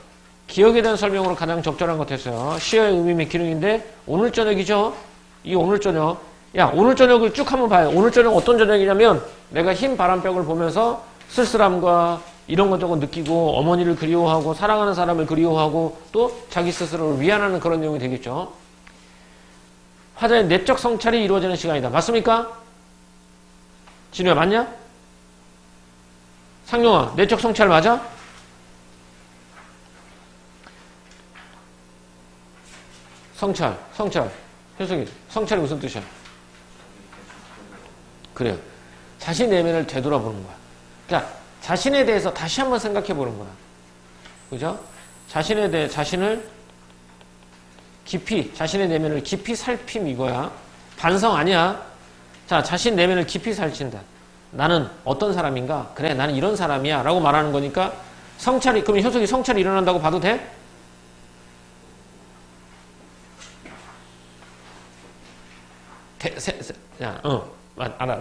기억에 대한 설명으로 가장 적절한 것 됐어요. 시어의 의미 및 기능인데 오늘 저녁이죠? 이 오늘 저녁. 야, 오늘 저녁을 쭉 한번 봐요. 오늘 저녁 어떤 저녁이냐면 내가 흰 바람벽을 보면서 쓸쓸함과 이런 것 저것 느끼고 어머니를 그리워하고 사랑하는 사람을 그리워하고 또 자기 스스로를 위안하는 그런 내용이 되겠죠. 화자의 내적 성찰이 이루어지는 시간이다. 맞습니까? 진우야, 맞냐? 상용아, 내적 성찰 맞아? 성찰. 해석이. 성찰이 무슨 뜻이야? 그래요. 자신 내면을 되돌아보는 거야. 그러니까 자신에 대해서 다시 한번 생각해 보는 거야. 그죠? 자신의 내면을 깊이 살핌 이거야. 반성 아니야. 자, 자신 내면을 깊이 살친다. 나는 어떤 사람인가? 그래, 나는 이런 사람이야. 라고 말하는 거니까 성찰이, 그럼 효석이 성찰이 일어난다고 봐도 돼?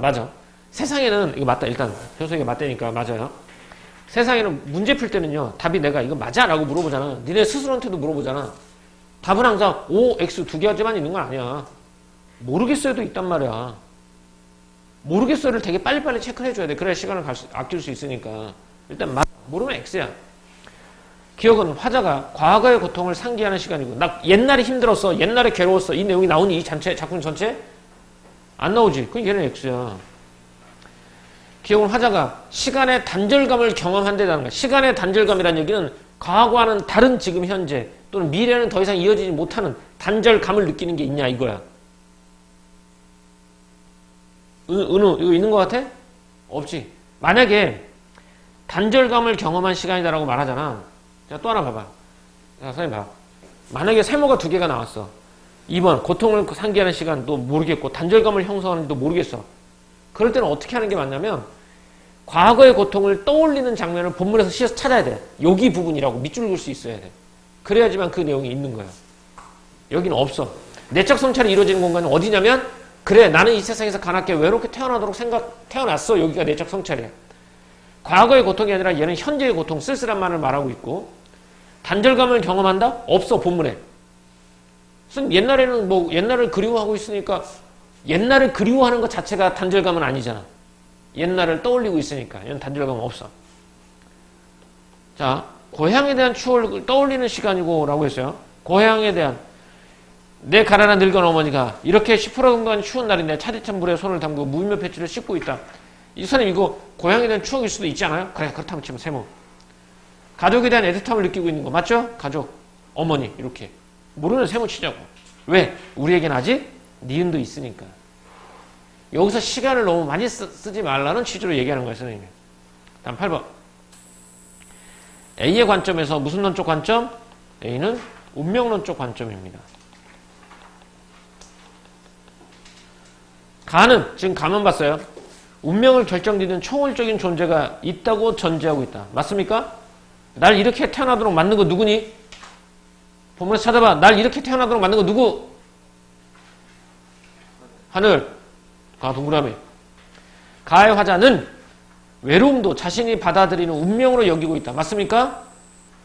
맞아. 세상에는, 이거 맞다. 일단, 효석이가 맞다니까 맞아요. 세상에는 문제 풀 때는요, 답이 내가 이거 맞아? 라고 물어보잖아. 니네 스스로한테도 물어보잖아. 답은 항상 O, X 두 개까지만 있는 건 아니야. 모르겠어요도 있단 말이야. 모르겠어요를 되게 빨리빨리 체크를 해줘야 돼. 그래야 시간을 아낄 수 있으니까. 일단 모르면 X야. 기억은 화자가 과거의 고통을 상기하는 시간이고, 나 옛날에 힘들었어, 옛날에 괴로웠어, 이 내용이 나오니 이 작품 전체? 안 나오지. 그럼 얘는 X야. 기억은 화자가 시간의 단절감을 경험한다는 거야. 시간의 단절감이라는 얘기는 과거와는 다른 지금 현재 또는 미래는 더 이상 이어지지 못하는 단절감을 느끼는 게 있냐 이거야. 은우 이거 있는 것 같아? 없지. 만약에 단절감을 경험한 시간이다라고 말하잖아. 자, 또 하나 봐봐. 자, 선생님 봐. 만약에 세모가 두 개가 나왔어. 2번 고통을 상기하는 시간도 모르겠고 단절감을 형성하는지도 모르겠어. 그럴 때는 어떻게 하는 게 맞냐면 과거의 고통을 떠올리는 장면을 본문에서 시에서 찾아야 돼. 여기 부분이라고 밑줄 그을 수 있어야 돼. 그래야지만 그 내용이 있는 거야. 여기는 없어. 내적 성찰이 이루어지는 공간은 어디냐면 그래 나는 이 세상에서 가난하게 외롭게 태어나도록 태어났어. 여기가 내적 성찰이야. 과거의 고통이 아니라 얘는 현재의 고통 쓸쓸함만을 말하고 있고 단절감을 경험한다? 없어 본문에. 옛날에는 뭐 옛날을 그리워하고 있으니까 옛날을 그리워하는 것 자체가 단절감은 아니잖아. 옛날을 떠올리고 있으니까 얘는 단절감은 없어. 자, 고향에 대한 추억을 떠올리는 시간이고 라고 했어요. 고향에 대한 내 가난한 늙은 어머니가 이렇게 시퍼런건 추운 날인데 차디찬 물에 손을 담그고 물며 배추를 씻고 있다. 이 선생님 이거 고향에 대한 추억일 수도 있지 않아요? 그래 그렇다면 치면 세모. 가족에 대한 애틋함을 느끼고 있는 거 맞죠? 가족, 어머니 이렇게 모르는 세모 치자고. 왜? 우리에겐 아직 니은도 있으니까. 여기서 시간을 너무 많이 쓰지 말라는 취지로 얘기하는 거예요 선생님이. 다음 8번. A의 관점에서 무슨 론적 관점? A는 운명론적 관점입니다. 가는, 지금 가만 봤어요. 운명을 결정짓는 총괄적인 존재가 있다고 전제하고 있다. 맞습니까? 날 이렇게 태어나도록 만든 거 누구니? 본문에서 찾아봐. 날 이렇게 태어나도록 만든 거 누구? 하늘. 가 동그라미. 가의 화자는 외로움도 자신이 받아들이는 운명으로 여기고 있다. 맞습니까?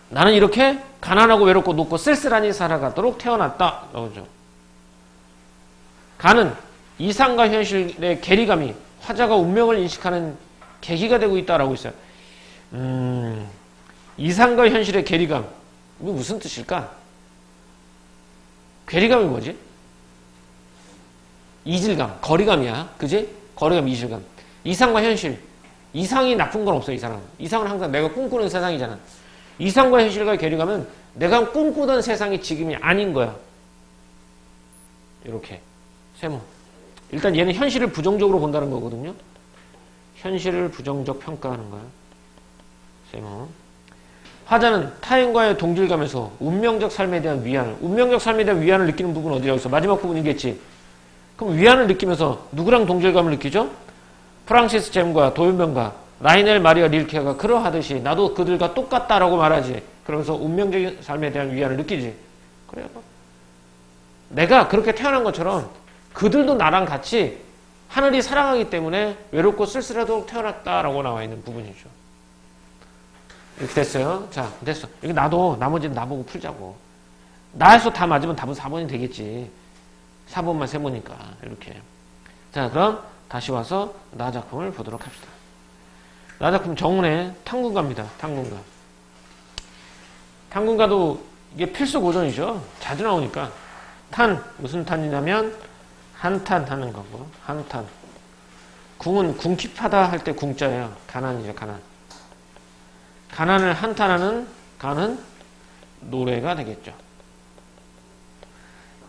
나는 이렇게 가난하고 외롭고 높고 쓸쓸하니 살아가도록 태어났다. 나오죠. 가는 이상과 현실의 괴리감이 화자가 운명을 인식하는 계기가 되고 있다라고 있어요. 이상과 현실의 괴리감. 이거 무슨 뜻일까? 괴리감이 뭐지? 이질감, 거리감이야. 그지? 거리감, 이질감. 이상과 현실. 이상이 나쁜 건 없어, 이상은. 이상은 항상 내가 꿈꾸는 세상이잖아. 이상과 현실과의 괴리감은 내가 꿈꾸던 세상이 지금이 아닌 거야. 이렇게. 세모. 일단 얘는 현실을 부정적으로 본다는 거거든요. 현실을 부정적 평가하는 거야. 세모. 화자는 타인과의 동질감에서 운명적 삶에 대한 운명적 삶에 대한 위안을 느끼는 부분은 어디라고 있어? 마지막 부분이겠지. 그럼 위안을 느끼면서 누구랑 동질감을 느끼죠? 프랑시스 잼과 도윤병과 라이넬 마리아 릴케가 그러하듯이 나도 그들과 똑같다라고 말하지. 그러면서 운명적인 삶에 대한 위안을 느끼지. 그래요. 내가 그렇게 태어난 것처럼 그들도 나랑 같이 하늘이 사랑하기 때문에 외롭고 쓸쓸하도록 태어났다라고 나와 있는 부분이죠. 이렇게 됐어요. 자, 됐어. 여기 나도 나머지는 나보고 풀자고. 나에서 다 맞으면 답은 4번이 되겠지. 4번만 세모니까 이렇게. 자, 그럼 다시 와서 나 작품을 보도록 합시다. 나 작품 정운의 탕군가입니다. 탕군가. 탕군가도 이게 필수 고전이죠. 자주 나오니까. 탄, 무슨 탄이냐면 한탄 하는 거고. 한탄. 궁은 궁핍하다 할 때 궁자예요. 가난이죠. 가난. 가난을 한탄하는 가는 노래가 되겠죠.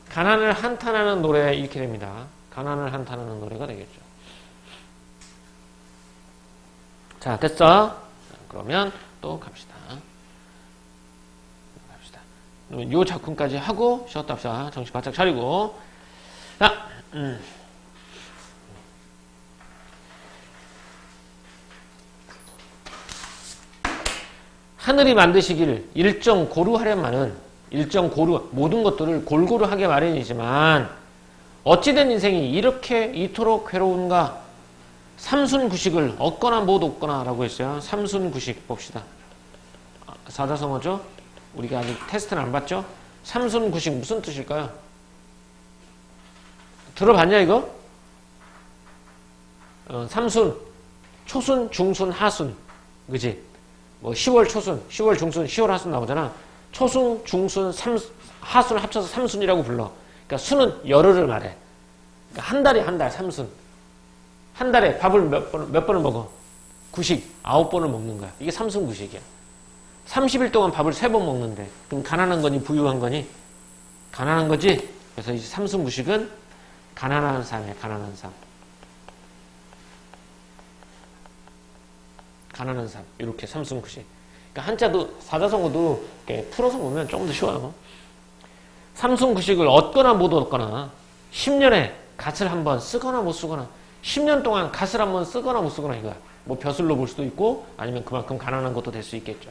가난을 한탄하는 노래 이렇게 됩니다. 가난을 한탄하는 노래가 되겠죠. 자, 됐어? 그러면 또 갑시다. 요 작품까지 하고 쉬었다 합시다. 정신 바짝 차리고. 자, 하늘이 만드시기를 일정 고루하련만은 일정 고루 모든 것들을 골고루 하게 마련이지만 어찌된 인생이 이렇게 이토록 괴로운가. 삼순구식을 얻거나 못 얻거나 라고 했어요. 삼순구식 봅시다. 사자성어죠? 우리가 아직 테스트는 안 봤죠? 삼순구식 무슨 뜻일까요? 들어봤냐 이거? 삼순, 초순, 중순, 하순, 그지? 뭐 10월 초순, 10월 중순, 10월 하순 나오잖아. 초순, 중순, 하순을 합쳐서 삼순이라고 불러. 그러니까 순은 열흘을 말해. 그러니까 한 달에 한 달, 삼순. 한 달에 밥을 몇 번을 먹어? 구식, 9번을 먹는 거야. 이게 삼순구식이야. 30일 동안 밥을 3번 먹는데, 그럼 가난한 거니, 부유한 거니? 가난한 거지? 그래서 이 삼순구식은 가난한 삶이야, 가난한 삶. 가난한 삶. 이렇게 삼순구식. 그러니까 한자도, 사자성어도 이렇게 풀어서 보면 조금 더 쉬워요. 삼순구식을 얻거나 못 얻거나, 10년에 갓을 한번 쓰거나 못 쓰거나, 10년 동안 갓을 한번 쓰거나 못 쓰거나 이거야. 뭐 벼슬로 볼 수도 있고, 아니면 그만큼 가난한 것도 될 수 있겠죠.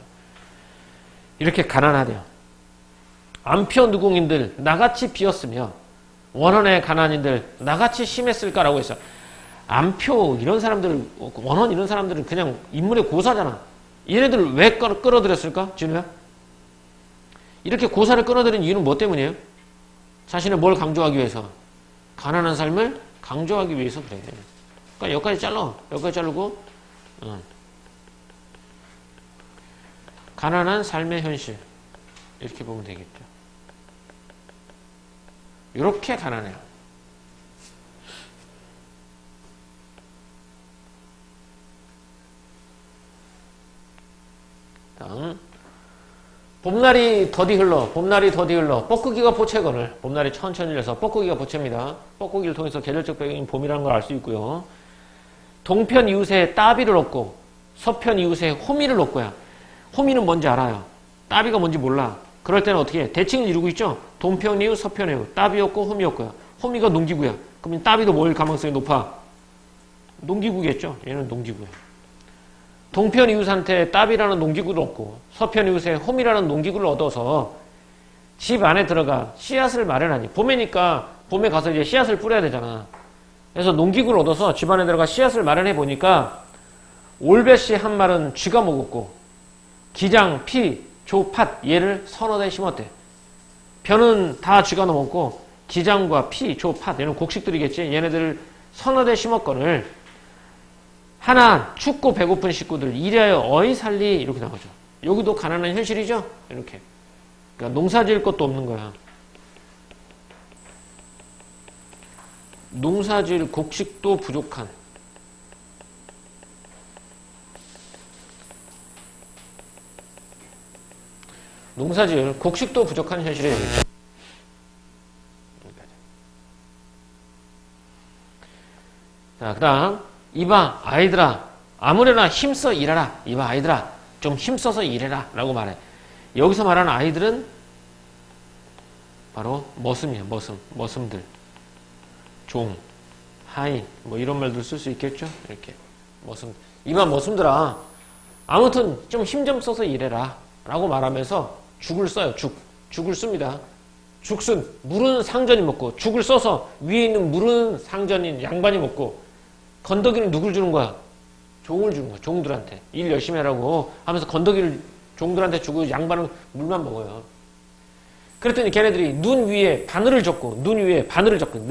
이렇게 가난하대요. 안표 누궁인들 나같이 비었으며 원원의 가난인들 나같이 심했을까라고 했어. 안표 이런 사람들, 원원 이런 사람들은 그냥 인물의 고사잖아. 얘네들 왜 끌어들였을까? 진우야? 이렇게 고사를 끌어들인 이유는 뭐 때문이에요? 자신의 뭘 강조하기 위해서? 가난한 삶을 강조하기 위해서 그래요. 그러니까 여기까지 잘라. 여기까지 자르고 가난한 삶의 현실 이렇게 보면 되겠죠. 이렇게 가난해요. 다음 봄날이 더디 흘러 봄날이 더디 흘러 뻐꾸기가 포채거늘 봄날이 천천히 흘려서 뻐꾸기가 포채입니다. 뻐꾸기를 통해서 계절적 배경인 봄이라는 걸 알 수 있고요. 동편 이웃에 따비를 얻고 서편 이웃에 호미를 얻고야. 호미는 뭔지 알아요. 따비가 뭔지 몰라. 그럴 때는 어떻게 해? 대칭을 이루고 있죠. 동편 이웃 서편 이웃 따비였고 호미였고요. 호미가 농기구야. 그럼 따비도 뭐일 가능성이 높아? 농기구겠죠. 얘는 농기구야. 동편 이웃한테 따비라는 농기구를 얻고 서편 이웃에 홈이라는 농기구를 얻어서 집 안에 들어가 씨앗을 마련하니 봄이니까 봄에 가서 이제 씨앗을 뿌려야 되잖아. 그래서 농기구를 얻어서 집 안에 들어가 씨앗을 마련해 보니까 올볕이 한 말은 쥐가 먹었고 기장, 피, 조, 팥 얘를 서너 대 심었대. 벼는 다 쥐가 넘었고 기장과 피, 조, 팥 얘는 곡식들이겠지. 얘네들을 서너 대 심었거늘 하나 춥고 배고픈 식구들 이래하여 어이 살리 이렇게 나오죠. 여기도 가난한 현실이죠. 이렇게. 그러니까 농사 지을 것도 없는 거야. 농사 지을 곡식도 부족한. 농사 지을 곡식도 부족한 현실이 되겠죠. 자, 그 다음 이봐 아이들아 아무래나 힘써 일하라. 이봐 아이들아 좀 힘써서 일해라 라고 말해. 여기서 말하는 아이들은 바로 머슴이에요. 머슴들 종, 하인 뭐 이런 말도 쓸 수 있겠죠. 이렇게 머슴. 이봐 머슴들아 아무튼 좀 힘 좀 써서 일해라 라고 말하면서 죽을 써요. 죽을 씁니다. 죽순 물은 상전이 먹고 죽을 써서 위에 있는 물은 상전인 양반이 먹고 건더기는 누굴 주는 거야? 종을 주는 거야. 종들한테. 일 열심히 하라고 하면서 건더기를 종들한테 주고 양반은 물만 먹어요. 그랬더니 걔네들이 눈 위에 바늘을 젓고 눈을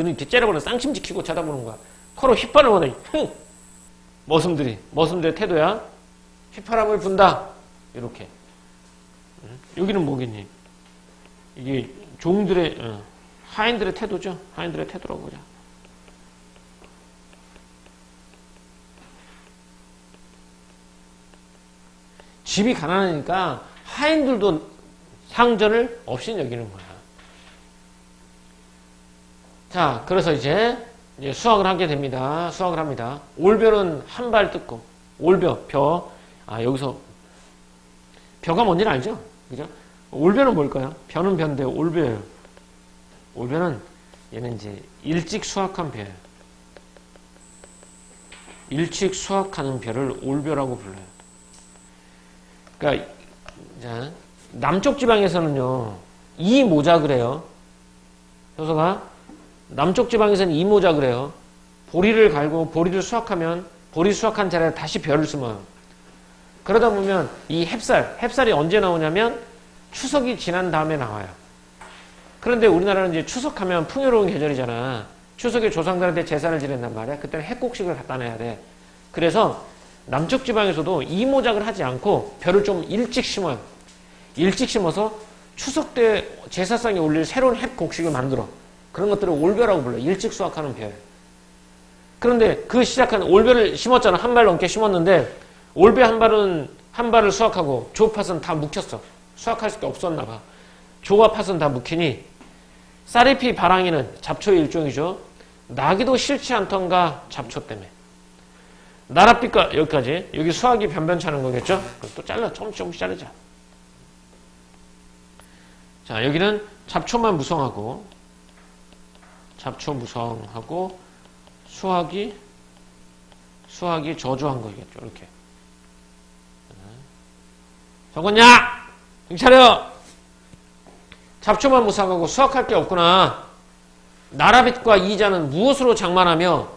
이렇게 째려보는 쌍심 지키고 쳐다보는 거야. 코로 휘파람을 보내. 머슴들의 태도야. 휘파람을 분다. 이렇게. 여기는 뭐겠니? 이게 종들의 하인들의 태도죠. 하인들의 태도라고 보자. 집이 가난하니까 하인들도 상전을 없이 여기는 거야. 자, 그래서 이제 수확을 하게 됩니다. 수확을 합니다. 올벼는 한 발 뜯고 올벼, 벼. 여기서 벼가 뭔지는 알죠? 그죠? 올벼는 뭘까요? 벼는 벼인데 올벼예요. 올벼는 얘는 이제 일찍 수확한 벼예요. 일찍 수확하는 벼를 올벼라고 불러요. 그러니까 자, 남쪽 지방에서는요, 이모작을 해요. 효소가 남쪽 지방에서는 이모작을 해요. 보리를 갈고 보리를 수확하면 보리 수확한 자리에 다시 벼를 심어요. 그러다 보면 이 햅쌀이 언제 나오냐면 추석이 지난 다음에 나와요. 그런데 우리나라는 이제 추석하면 풍요로운 계절이잖아. 추석에 조상들한테 제사를 지낸단 말이야. 그때는 햇곡식을 갖다 놔야 돼. 그래서 남쪽 지방에서도 이모작을 하지 않고 벼를 좀 일찍 심어요. 일찍 심어서 추석 때 제사상에 올릴 새로운 햇곡식을 만들어. 그런 것들을 올벼라고 불러. 일찍 수확하는 벼. 그런데 그 시작한 올벼를 심었잖아. 한 발 넘게 심었는데 올벼 한 발을 수확하고 조팥은 다 묵혔어. 수확할 수가 없었나 봐. 조와 팥은 다 묵히니 쌀잎이 바랑이는 잡초의 일종이죠. 나기도 싫지 않던가 잡초 때문에. 나랏빛과 여기까지. 여기 수학이 변변찮은 거겠죠? 그럼 또 잘라. 조금씩 자르자. 자, 여기는 잡초만 무성하고 잡초 무성하고 수학이 저조한 거겠죠. 이렇게. 적었냐? 정신 차려! 잡초만 무성하고 수확할 게 없구나. 나라빚과 이자는 무엇으로 장만하며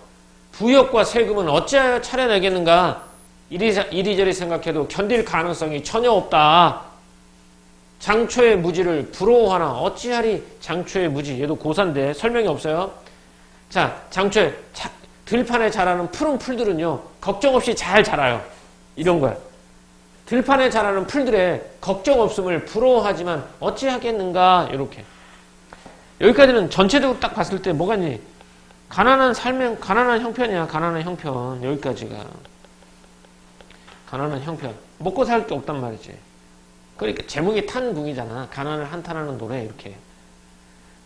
부역과 세금은 어찌하여 차려내겠는가? 이리저리 생각해도 견딜 가능성이 전혀 없다. 장초의 무지를 부러워하나 어찌하리. 장초의 무지. 얘도 고사인데 설명이 없어요. 자, 장초에 들판에 자라는 푸른 풀들은요, 걱정 없이 잘 자라요. 이런 거야. 들판에 자라는 풀들의 걱정 없음을 부러워하지만 어찌하겠는가. 이렇게. 여기까지는 전체적으로 딱 봤을 때 뭐가 있니? 가난한 삶의, 가난한 형편이야. 가난한 형편. 여기까지가. 가난한 형편. 먹고 살 게 없단 말이지. 그러니까 제목이 탄궁이잖아. 가난을 한탄하는 노래. 이렇게.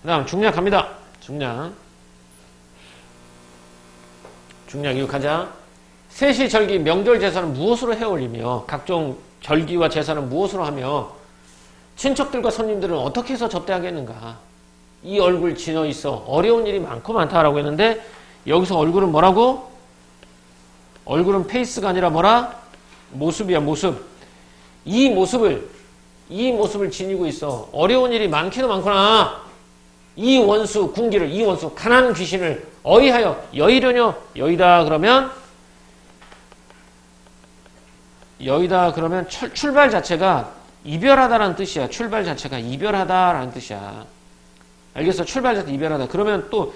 그 다음 중략 갑니다. 중략 이거 가자. 세시 절기 명절 제사는 무엇으로 해올리며 각종 절기와 제사는 무엇으로 하며 친척들과 손님들은 어떻게 해서 접대하겠는가. 이 얼굴 지녀 있어 어려운 일이 많고 많다라고 했는데 여기서 얼굴은 뭐라고? 얼굴은 페이스가 아니라 뭐라? 모습이야. 모습. 이 모습을 지니고 있어. 어려운 일이 많기도 많구나. 이 원수 군기를, 이 원수 가난 귀신을 어이하여 여의려뇨. 여의다 그러면 출발 자체가 이별하다라는 뜻이야. 출발 자체가 이별하다라는 뜻이야. 알겠어? 출발 자체가 이별하다. 그러면 또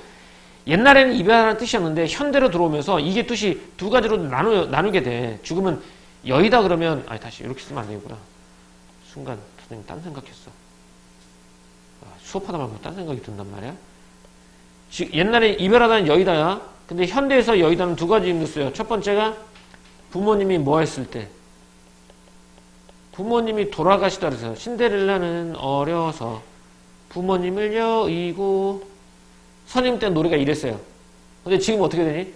옛날에는 이별하다는 뜻이었는데 현대로 들어오면서 이게 뜻이 두 가지로 나누게 돼. 죽으면 여의다 그러면 다시 이렇게 쓰면 안 되구나. 순간 선생님 딴 생각했어. 수업하다 말고 딴 생각이 든단 말이야. 옛날에 이별하다는 여의다야. 근데 현대에서 여의다는 두 가지 의미로 써요. 첫 번째가 부모님이 뭐 했을 때. 부모님이 돌아가시다 그래서 신데렐라는 어려서 부모님을 여의고. 선임 때 노래가 이랬어요. 근데 지금 어떻게 되니?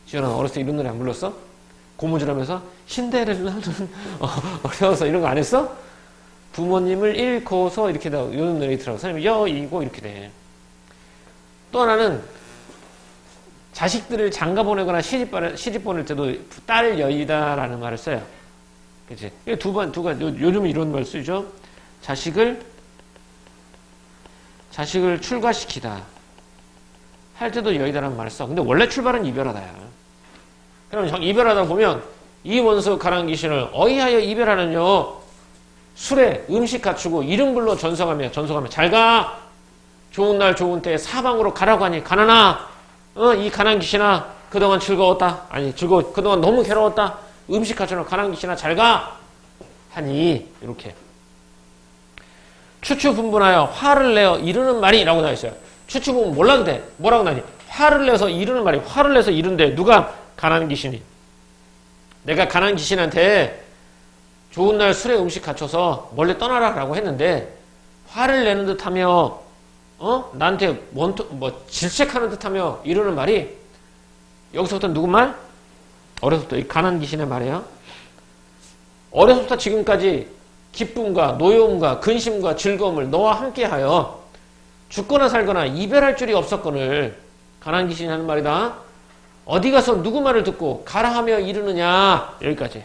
지현아 어렸을 때 이런 노래 안 불렀어? 고무줄 하면서 신데렐라는 어려서 이런 거 안 했어? 부모님을 잃고서 이렇게 이런 노래 있더라고. 선생님이 여의고 이렇게 돼. 또 하나는 자식들을 장가 보내거나 시집 보낼 때도 딸 여의다라는 말을 써요. 그치? 요즘 이런 말 쓰죠. 자식을 출가시키다 할 때도 여의다라는 말을 써. 근데 원래 출발은 이별하다야. 그럼 이별하다 보면 이 원수 가난 귀신을 어이하여 이별하는요. 술에 음식 갖추고 이름 불러 전성하며 잘가. 좋은 날 좋은 때에 사방으로 가라고 하니 가난아. 이 가난 귀신아 그동안 즐거웠다. 그동안 너무 괴로웠다. 음식 갖추는 가난 귀신아 잘가. 하니 이렇게. 추추분분하여 화를 내어 이르는 말이 라고 나와 있어요. 추추분분 몰라도 돼. 뭐라고 나니? 화를 내서 이르는 말이. 화를 내서 이른데 누가? 가난 귀신이. 내가 가난 귀신한테 좋은 날 술에 음식 갖춰서 멀리 떠나라 라고 했는데 화를 내는 듯하며 나한테 질책하는 듯하며 이러는 말이 여기서부터 누구 말? 어려서부터 이 가난 귀신의 말이에요. 어려서부터 지금까지 기쁨과 노여움과 근심과 즐거움을 너와 함께하여 죽거나 살거나 이별할 줄이 없었거늘. 가난 귀신이 하는 말이다. 어디 가서 누구 말을 듣고 가라 하며 이르느냐. 여기까지.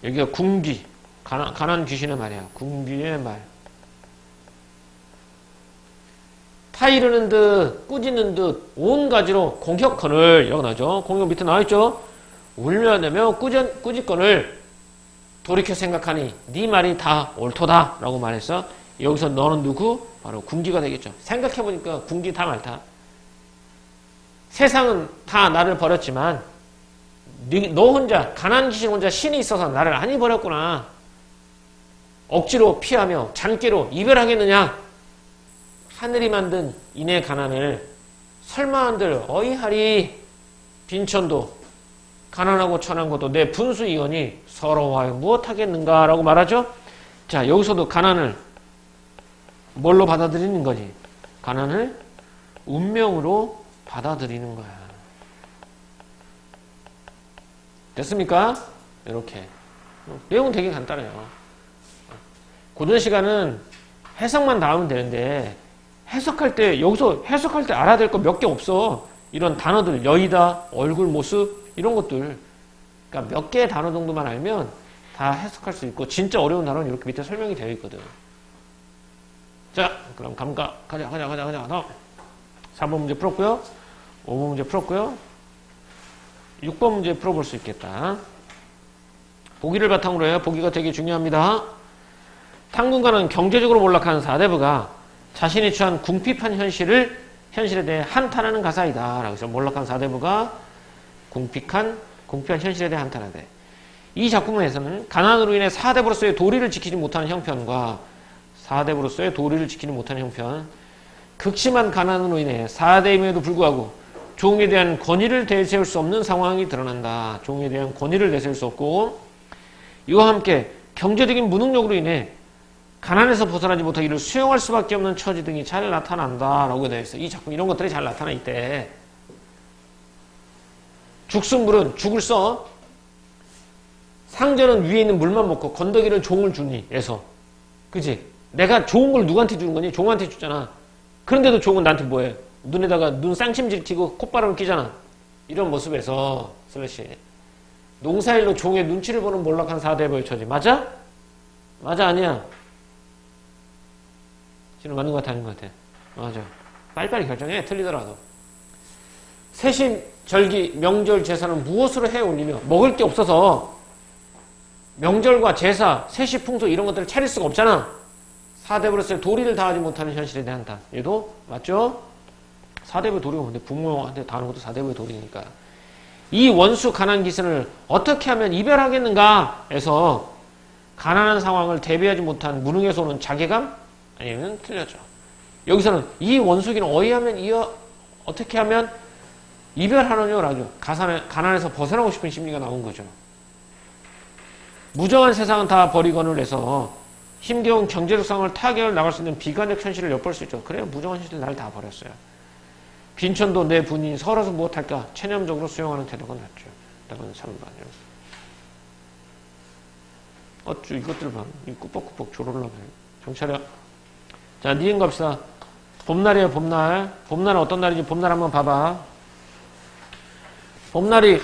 여기가 궁귀. 가난 귀신의 말이야. 궁귀의 말. 타이르는 듯 꾸짖는 듯 온 가지로 공격건을 여기 나죠. 공격 밑에 나와있죠. 울며내며 꾸짖건을 돌이켜 생각하니 네 말이 다 옳도다 라고 말했어. 여기서 너는 누구? 바로 궁귀가 되겠죠. 생각해보니까 궁귀 다 말다. 세상은 다 나를 버렸지만 너 혼자 가난 귀신 혼자 신이 있어서 나를 안이 버렸구나. 억지로 피하며 잔꾀로 이별하겠느냐. 하늘이 만든 인의 가난을 설마 한들 어이하리. 빈천도 가난하고 천한 것도 내 분수이거니 서러워하여 무엇하겠는가 라고 말하죠. 자, 여기서도 가난을 뭘로 받아들이는 거지? 가난을 운명으로 받아들이는 거야. 됐습니까? 이렇게. 내용은 되게 간단해요. 고전 시간은 해석만 나오면 되는데 해석할 때 여기서 해석할 때 알아야 될 거 몇 개 없어. 이런 단어들 여의다, 얼굴, 모습 이런 것들. 그러니까 몇 개의 단어 정도만 알면 다 해석할 수 있고 진짜 어려운 단어는 이렇게 밑에 설명이 되어 있거든. 자, 그럼 가자. 4번 문제 풀었고요. 5번 문제 풀었고요. 6번 문제 풀어볼 수 있겠다. 보기를 바탕으로 해요. 보기가 되게 중요합니다. 탕군가는 경제적으로 몰락한 사대부가 자신이 처한 궁핍한 현실에 대해 한탄하는 가사이다. 라고 해서 몰락한 사대부가 궁핍한 현실에 대해 한탄하되. 이 작품에서는 가난으로 인해 사대부로서의 도리를 지키지 못하는 형편과 사대부로서의 도리를 지키지 못하는 형편, 극심한 가난으로 인해 사대임에도 불구하고 종에 대한 권위를 내세울 수 없는 상황이 드러난다. 종에 대한 권위를 내세울 수 없고 이와 함께 경제적인 무능력으로 인해 가난에서 벗어나지 못하고 이를 수용할 수밖에 없는 처지 등이 잘 나타난다 라고 되어 있어. 이 작품 이런 것들이 잘 나타나 있대. 죽순물은 죽을 써. 상전은 위에 있는 물만 먹고 건더기를 종을 주니 에서. 그치? 내가 좋은 걸 누구한테 주는 거니? 종한테 주잖아. 그런데도 종은 나한테 뭐해? 눈에다가 눈 쌍침질 튀고 콧바람을 끼잖아. 이런 모습에서 슬래시 농사일로 종의 눈치를 보는 몰락한 사대부의 처지. 맞아? 맞아 아니야? 지금 맞는 것 같아 아닌 것 같아? 맞아. 빨리빨리 결정해. 틀리더라도. 세신, 절기, 명절, 제사는 무엇으로 해 올리며 먹을 게 없어서 명절과 제사, 세시, 풍소 이런 것들을 차릴 수가 없잖아. 사대부로서의 도리를 다하지 못하는 현실에 대한 단. 얘도 맞죠? 사대부의 도리가 뭔데? 부모한테 다하는 것도 사대부의 도리니까. 이 원수 가난 기선을 어떻게 하면 이별하겠는가 해서 가난한 상황을 대비하지 못한 무능에서 오는 자괴감? 아니면 틀렸죠. 여기서는 이 원수기는 어떻게 하면 이별하느냐라고 가난에서 벗어나고 싶은 심리가 나온 거죠. 무정한 세상은 다 버리건을 해서 힘겨운 경제적 상황을 타개를 나갈 수 있는 비관적 현실을 엿볼 수 있죠. 그래요. 무정한 현실이 날 다 버렸어요. 빈천도 내 분이 서러서 무엇할까 체념적으로 수용하는 태도가 낫죠. 답은 3번이요. 어쭈 이것들 봐. 이 꾸벅꾸벅 조롤라고 해요. 정찰이야. 자, 니은 갑시다. 봄날이에요, 봄날. 봄날은 어떤 날인지 봄날 한번 봐봐. 봄날이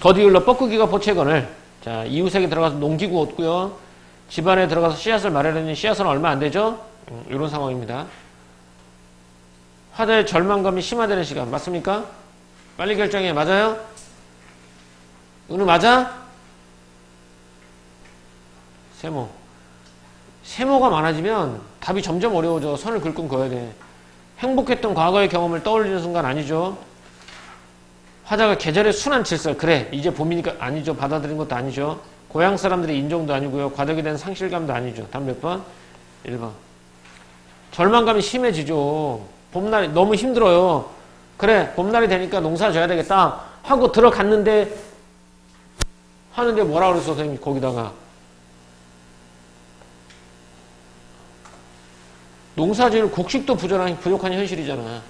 더디울러 뻐꾸기가 보채건을. 자, 이웃에게 들어가서 농기구 얻고요. 집안에 들어가서 씨앗을 마련하니 씨앗은 얼마 안 되죠? 이런 상황입니다. 화자의 절망감이 심화되는 시간. 맞습니까? 빨리 결정해. 맞아요? 은우 맞아? 세모. 세모가 많아지면 답이 점점 어려워져. 선을 긁고 그어야 돼. 행복했던 과거의 경험을 떠올리는 순간 아니죠. 화자가 계절의 순한 질설. 그래 이제 봄이니까 아니죠. 받아들인 것도 아니죠. 고향 사람들의 인정도 아니고요. 과덕에 대한 상실감도 아니죠. 답 몇 번? 1번. 절망감이 심해지죠. 봄날이 너무 힘들어요. 그래 봄날이 되니까 농사 져야 되겠다 하고 들어갔는데 하는데 뭐라 그랬어 선생님 거기다가 농사지을 곡식도 부족한 현실이잖아.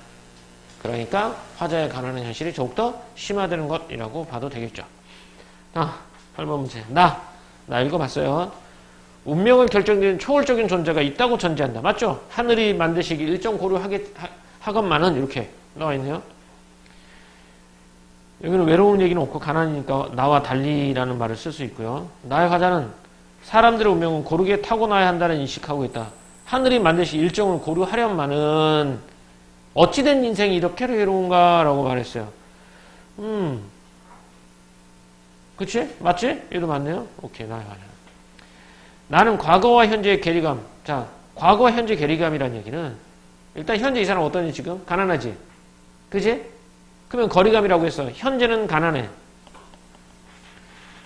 그러니까 화자의 가난한 현실이 더욱더 심화되는 것이라고 봐도 되겠죠. 8번 문제. 나 읽어봤어요. 운명을 결정짓는 초월적인 존재가 있다고 전제한다. 맞죠? 하늘이 만드시기 일정 고려하건만은 이렇게 나와 있네요. 여기는 외로운 얘기는 없고 가난이니까 나와 달리라는 말을 쓸 수 있고요. 나의 화자는 사람들의 운명은 고르게 타고나야 한다는 인식하고 있다. 하늘이 반드시 일정을 고려하련만은 어찌된 인생이 이렇게 외로운가라고 말했어요. 그치? 맞지? 얘도 맞네요. 오케이, 나의 화자. 나는 과거와 현재의 괴리감. 자, 과거와 현재 괴리감이라는 얘기는 일단 현재 이 사람 어떠니 지금? 가난하지? 그치? 그러면 거리감이라고 했어. 현재는 가난해.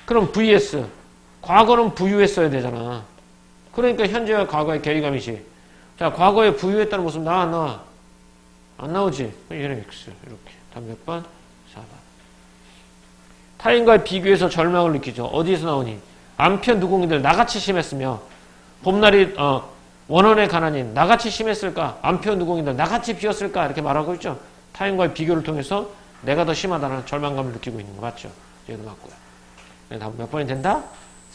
그럼 vs. 과거는 부유했어야 되잖아. 그러니까 현재와 과거의 괴리감이지. 자, 과거에 부유했다는 모습 나와 안 나와? 안 나오지? 얘는 X. 이렇게. 다음 몇 번? 4번. 타인과의 비교해서 절망을 느끼죠. 어디에서 나오니? 안편 누공이들 나같이 심했으며 봄날이 원원의 가난인 나같이 심했을까? 안편 누공이들 나같이 비었을까? 이렇게 말하고 있죠. 타인과의 비교를 통해서 내가 더 심하다는 절망감을 느끼고 있는 거 맞죠? 얘도 맞고요. 다음 몇 번이 된다?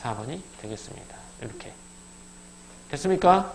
4번이 되겠습니다. 이렇게. 됐습니까?